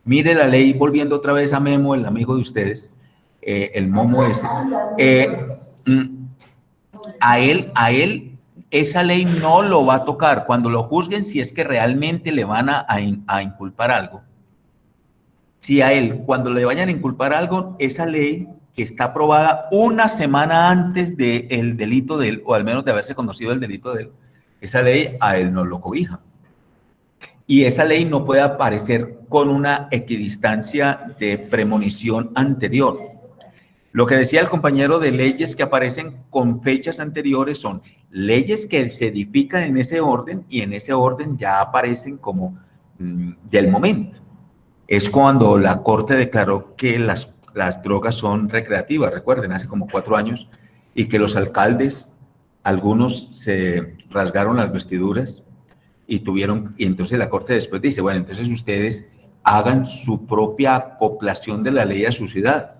Mire la ley, volviendo otra vez a Memo, el amigo de ustedes, el Momo ese. A él, esa ley no lo va a tocar. Cuando lo juzguen, si es que realmente le van a inculpar algo. Si a él, cuando le vayan a inculpar algo, esa ley que está aprobada 1 semana antes del delito de él, o al menos de haberse conocido el delito de él, esa ley a él no lo cobija. Y esa ley no puede aparecer con una equidistancia de premonición anterior. Lo que decía el compañero de leyes que aparecen con fechas anteriores son leyes que se edifican en ese orden y en ese orden ya aparecen como del momento. Es cuando la Corte declaró que las drogas son recreativas, recuerden, hace como 4 años, y que los alcaldes, algunos se rasgaron las vestiduras y entonces la Corte después dice, bueno, entonces ustedes hagan su propia acoplación de la ley a su ciudad.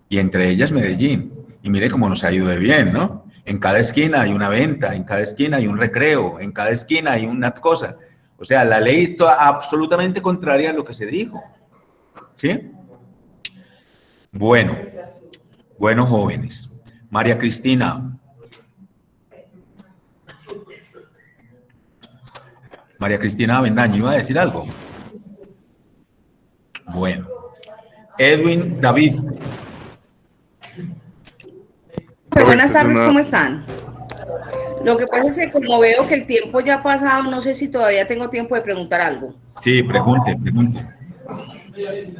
Y entre ellas Medellín. Y mire cómo nos ha ido de bien, ¿no? En cada esquina hay una venta, en cada esquina hay un recreo, en cada esquina hay una cosa. O sea, la ley está absolutamente contraria a lo que se dijo. ¿Sí? Bueno, jóvenes. María Cristina. María Cristina Avendaño, ¿iba a decir algo? Bueno. Edwin David. Buenas tardes, ¿cómo están? Lo que pasa es que como veo que el tiempo ya ha pasado, no sé si todavía tengo tiempo de preguntar algo. Sí, pregunte.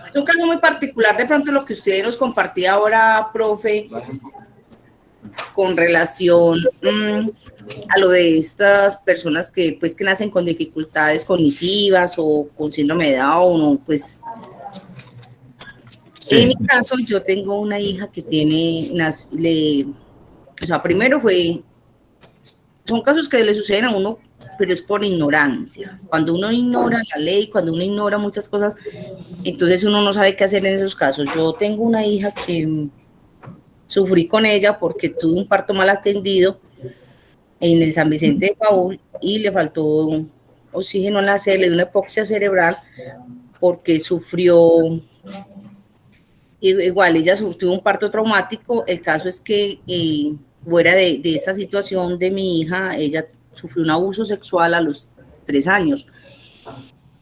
Es un caso muy particular, de pronto lo que usted nos compartía ahora, profe, con relación a lo de estas personas que pues que nacen con dificultades cognitivas o con síndrome de Down, o pues... Sí. En mi caso, yo tengo una hija que tiene, o sea, primero son casos que le suceden a uno, pero es por ignorancia. Cuando uno ignora la ley, cuando uno ignora muchas cosas, entonces uno no sabe qué hacer en esos casos. Yo tengo una hija que sufrí con ella porque tuve un parto mal atendido en el San Vicente de Paúl y le faltó oxígeno al nacer, le dio una hipoxia cerebral porque sufrió... Igual, ella sufrió un parto traumático. El caso es que fuera de esta situación de mi hija, ella sufrió un abuso sexual a los 3 años.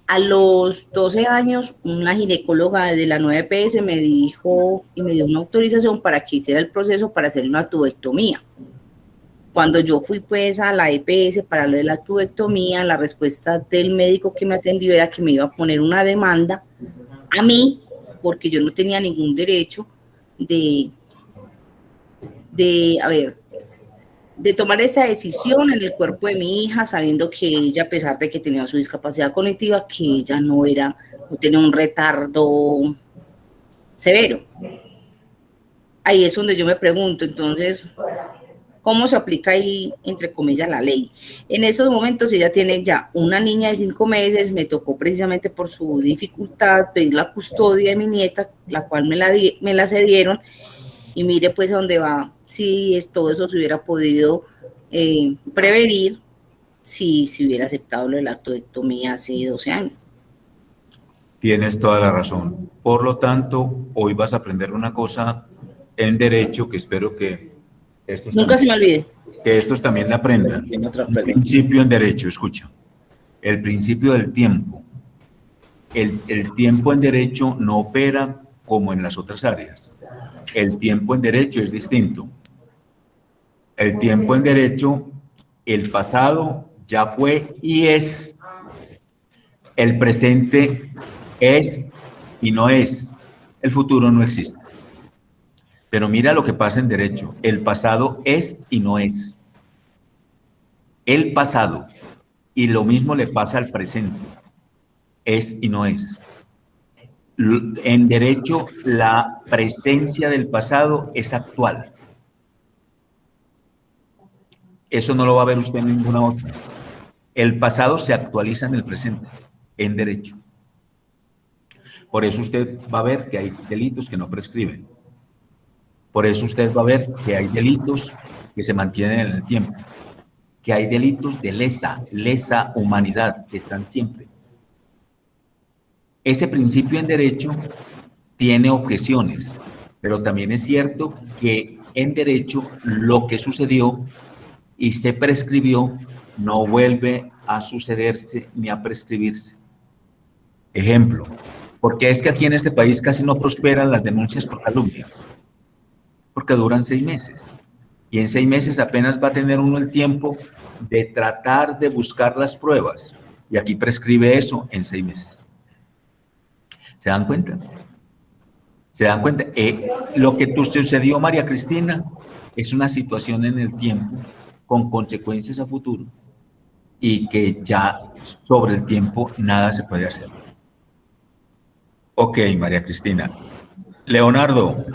A los 12 años, una ginecóloga de la 9PS me dijo y me dio una autorización para que hiciera el proceso para hacer una tubectomía. Cuando yo fui pues a la EPS para lo de la tubectomía, la respuesta del médico que me atendió era que me iba a poner una demanda a mí, porque yo no tenía ningún derecho de tomar esta decisión en el cuerpo de mi hija, sabiendo que ella, a pesar de que tenía su discapacidad cognitiva, que ella no tenía un retardo severo. Ahí es donde yo me pregunto, entonces, ¿cómo se aplica ahí, entre comillas, la ley? En esos momentos ella tiene ya una niña de 5 meses, me tocó precisamente por su dificultad pedir la custodia de mi nieta, la cual me la cedieron, y mire pues a dónde va, si todo eso se hubiera podido prevenir si se hubiera aceptado lo de la tubectomía hace 12 años. Tienes toda la razón. Por lo tanto, hoy vas a aprender una cosa en derecho que espero que estos Nunca se me olvide. Que estos también la aprendan. El principio en derecho, escucha. El principio del tiempo. El tiempo en derecho no opera como en las otras áreas. El tiempo en derecho es distinto. El tiempo en derecho, el pasado ya fue y es. El presente es y no es. El futuro no existe. Pero mira lo que pasa en derecho. El pasado es y no es. El pasado. Y lo mismo le pasa al presente. Es y no es. En derecho, la presencia del pasado es actual. Eso no lo va a ver usted en ninguna otra. El pasado se actualiza en el presente, en derecho. Por eso usted va a ver que hay delitos que no prescriben. Por eso usted va a ver que hay delitos que se mantienen en el tiempo. Que hay delitos de lesa humanidad, que están siempre. Ese principio en derecho tiene objeciones, pero también es cierto que en derecho lo que sucedió y se prescribió no vuelve a sucederse ni a prescribirse. Ejemplo, porque es que aquí en este país casi no prosperan las denuncias por calumnia, porque duran 6 meses. Y en 6 meses apenas va a tener uno el tiempo de tratar de buscar las pruebas. Y aquí prescribe eso en 6 meses. ¿Se dan cuenta? ¿Se dan cuenta? Lo que sucedió, María Cristina, es una situación en el tiempo con consecuencias a futuro y que ya sobre el tiempo nada se puede hacer. Ok, María Cristina. Leonardo.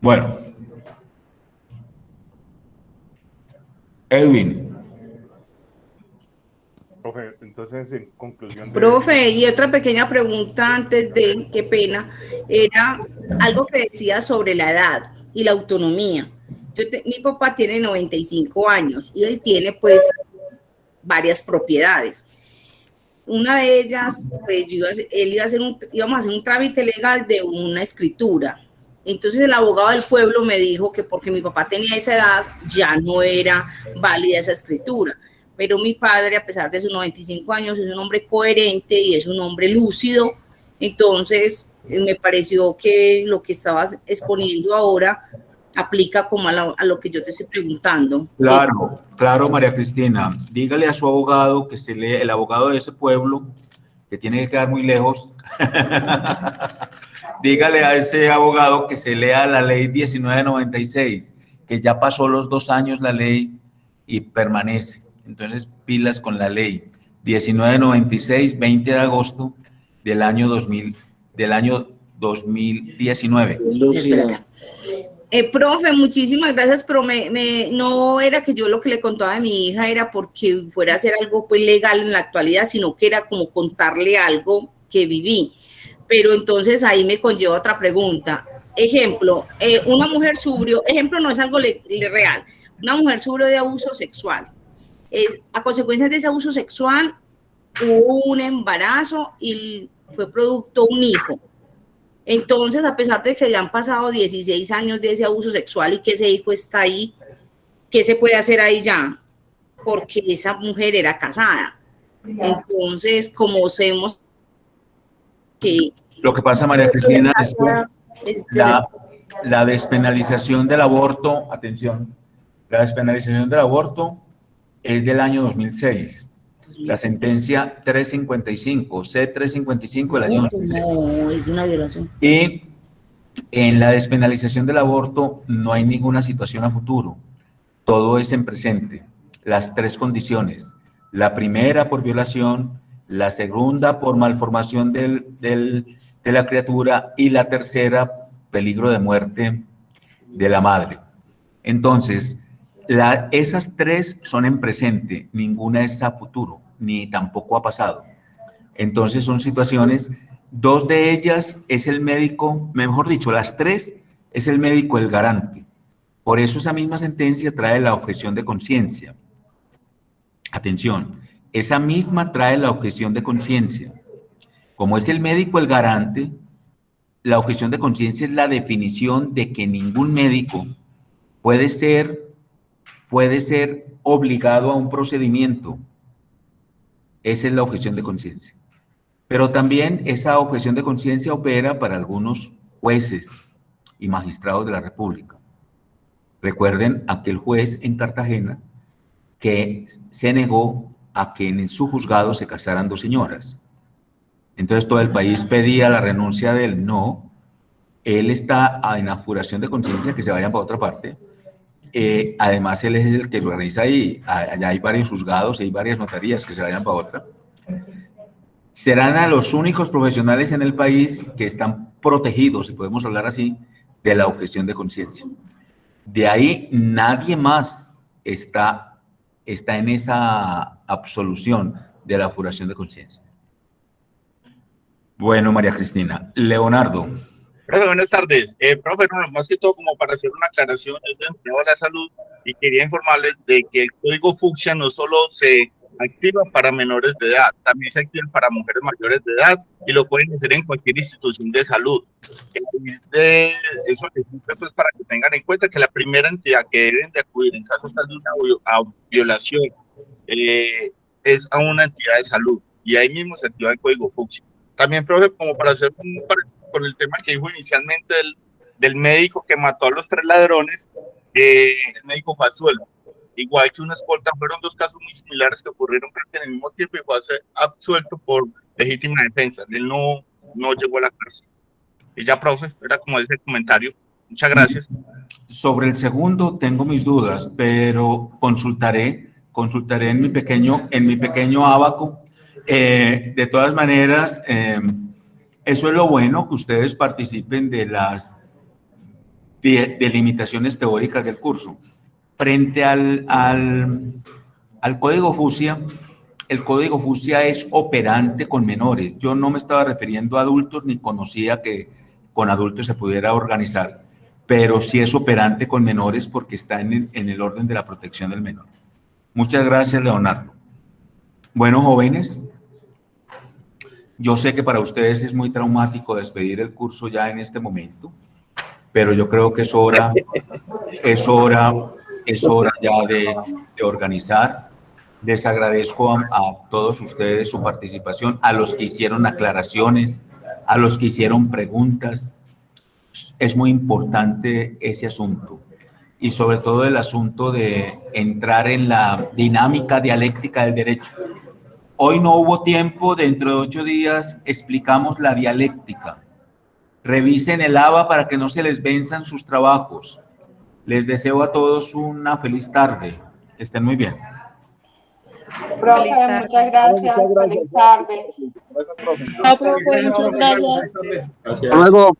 Bueno. Edwin. Profe, entonces, en conclusión... Profe, y otra pequeña pregunta antes de, qué pena, era algo que decía sobre la edad y la autonomía. Mi papá tiene 95 años y él tiene pues varias propiedades. Una de ellas, pues íbamos a hacer un trámite legal de una escritura. Entonces el abogado del pueblo me dijo que porque mi papá tenía esa edad ya no era válida esa escritura. Pero mi padre, a pesar de sus 95 años, es un hombre coherente y es un hombre lúcido. Entonces, me pareció que lo que estabas exponiendo ahora aplica como a lo que yo te estoy preguntando. Claro, claro, María Cristina. Dígale a su abogado que se lee, el abogado de ese pueblo, que tiene que quedar muy lejos. Dígale a ese abogado que se lea la ley 1996, que ya pasó los 2 años la ley y permanece. Entonces, pilas con la ley 1996, 20 de agosto del año 2019. Profe, muchísimas gracias, pero no era que yo lo que le contaba a mi hija era porque fuera a hacer algo pues legal en la actualidad, sino que era como contarle algo que viví. Pero entonces ahí me conlleva otra pregunta. Ejemplo, una mujer sufrió, ejemplo no es algo real, una mujer sufrió de abuso sexual. A consecuencia de ese abuso sexual hubo un embarazo y fue producto un hijo. Entonces, a pesar de que ya han pasado 16 años de ese abuso sexual y que ese hijo está ahí, ¿qué se puede hacer ahí ya? porque esa mujer era casada. Entonces, como sabemos que... Lo que pasa, María Cristina, es que la despenalización del aborto, atención, la despenalización del aborto es del año 2006. La sentencia 355, C355 del año 2006. No, es una violación. Y en la despenalización del aborto no hay ninguna situación a futuro. Todo es en presente. Las tres condiciones. La primera por violación, la segunda por malformación de la criatura y la tercera peligro de muerte de la madre. Entonces, esas tres son en presente, ninguna es a futuro, ni tampoco ha pasado. Entonces son situaciones, dos de ellas es el médico, mejor dicho, las tres es el médico el garante. Por eso esa misma sentencia trae la objeción de conciencia. Atención, esa misma trae la objeción de conciencia. Como es el médico el garante, la objeción de conciencia es la definición de que ningún médico puede ser obligado a un procedimiento. Esa es la objeción de conciencia. Pero también esa objeción de conciencia opera para algunos jueces y magistrados de la República. Recuerden aquel juez en Cartagena que se negó a que en su juzgado se casaran dos señoras. Entonces todo el país pedía la renuncia de él. No, él está en apuración de conciencia, que se vayan para otra parte. Además, él es el que lo organiza ahí. Allá hay varios juzgados y hay varias notarías, que se vayan para otra. Serán a los únicos profesionales en el país que están protegidos, si podemos hablar así, de la objeción de conciencia. De ahí nadie más está en esa absolución de la apuración de conciencia. Bueno, María Cristina. Leonardo. Profe, buenas tardes. Profe, no, más que todo como para hacer una aclaración, yo soy empleado de la salud y quería informarles de que el código fucsia no solo se activa para menores de edad, también se activa para mujeres mayores de edad y lo pueden hacer en cualquier institución de salud. Eso les sirve pues para que tengan en cuenta que la primera entidad que deben de acudir en caso de una violación es a una entidad de salud y ahí mismo se activa el código fucsia. También, profe, como para hacer con el tema que dijo inicialmente del médico que mató a los 3 ladrones, el médico fue absuelto. Igual que una escolta, fueron 2 casos muy similares que ocurrieron casi en el mismo tiempo y fue absuelto por legítima defensa. Él no llegó a la cárcel. Y ya, profe, era como ese comentario. Muchas gracias. Sobre el segundo tengo mis dudas, pero consultaré en mi pequeño ábaco. De todas maneras, eso es lo bueno, que ustedes participen de las delimitaciones teóricas del curso. Frente al código fucsia, el código fucsia es operante con menores. Yo no me estaba refiriendo a adultos ni conocía que con adultos se pudiera organizar, pero sí es operante con menores porque está en el orden de la protección del menor. Muchas gracias, Leonardo. Bueno, jóvenes, yo sé que para ustedes es muy traumático despedir el curso ya en este momento, pero yo creo que es hora ya de organizar. Les agradezco a todos ustedes su participación, a los que hicieron aclaraciones, a los que hicieron preguntas. Es muy importante ese asunto y sobre todo el asunto de entrar en la dinámica dialéctica del derecho. Hoy no hubo tiempo, dentro de 8 días explicamos la dialéctica. Revisen el ABA para que no se les venzan sus trabajos. Les deseo a todos una feliz tarde. Estén muy bien. Profe, muchas gracias. Feliz tarde. Gracias, profe. Profe, muchas gracias. Hasta luego.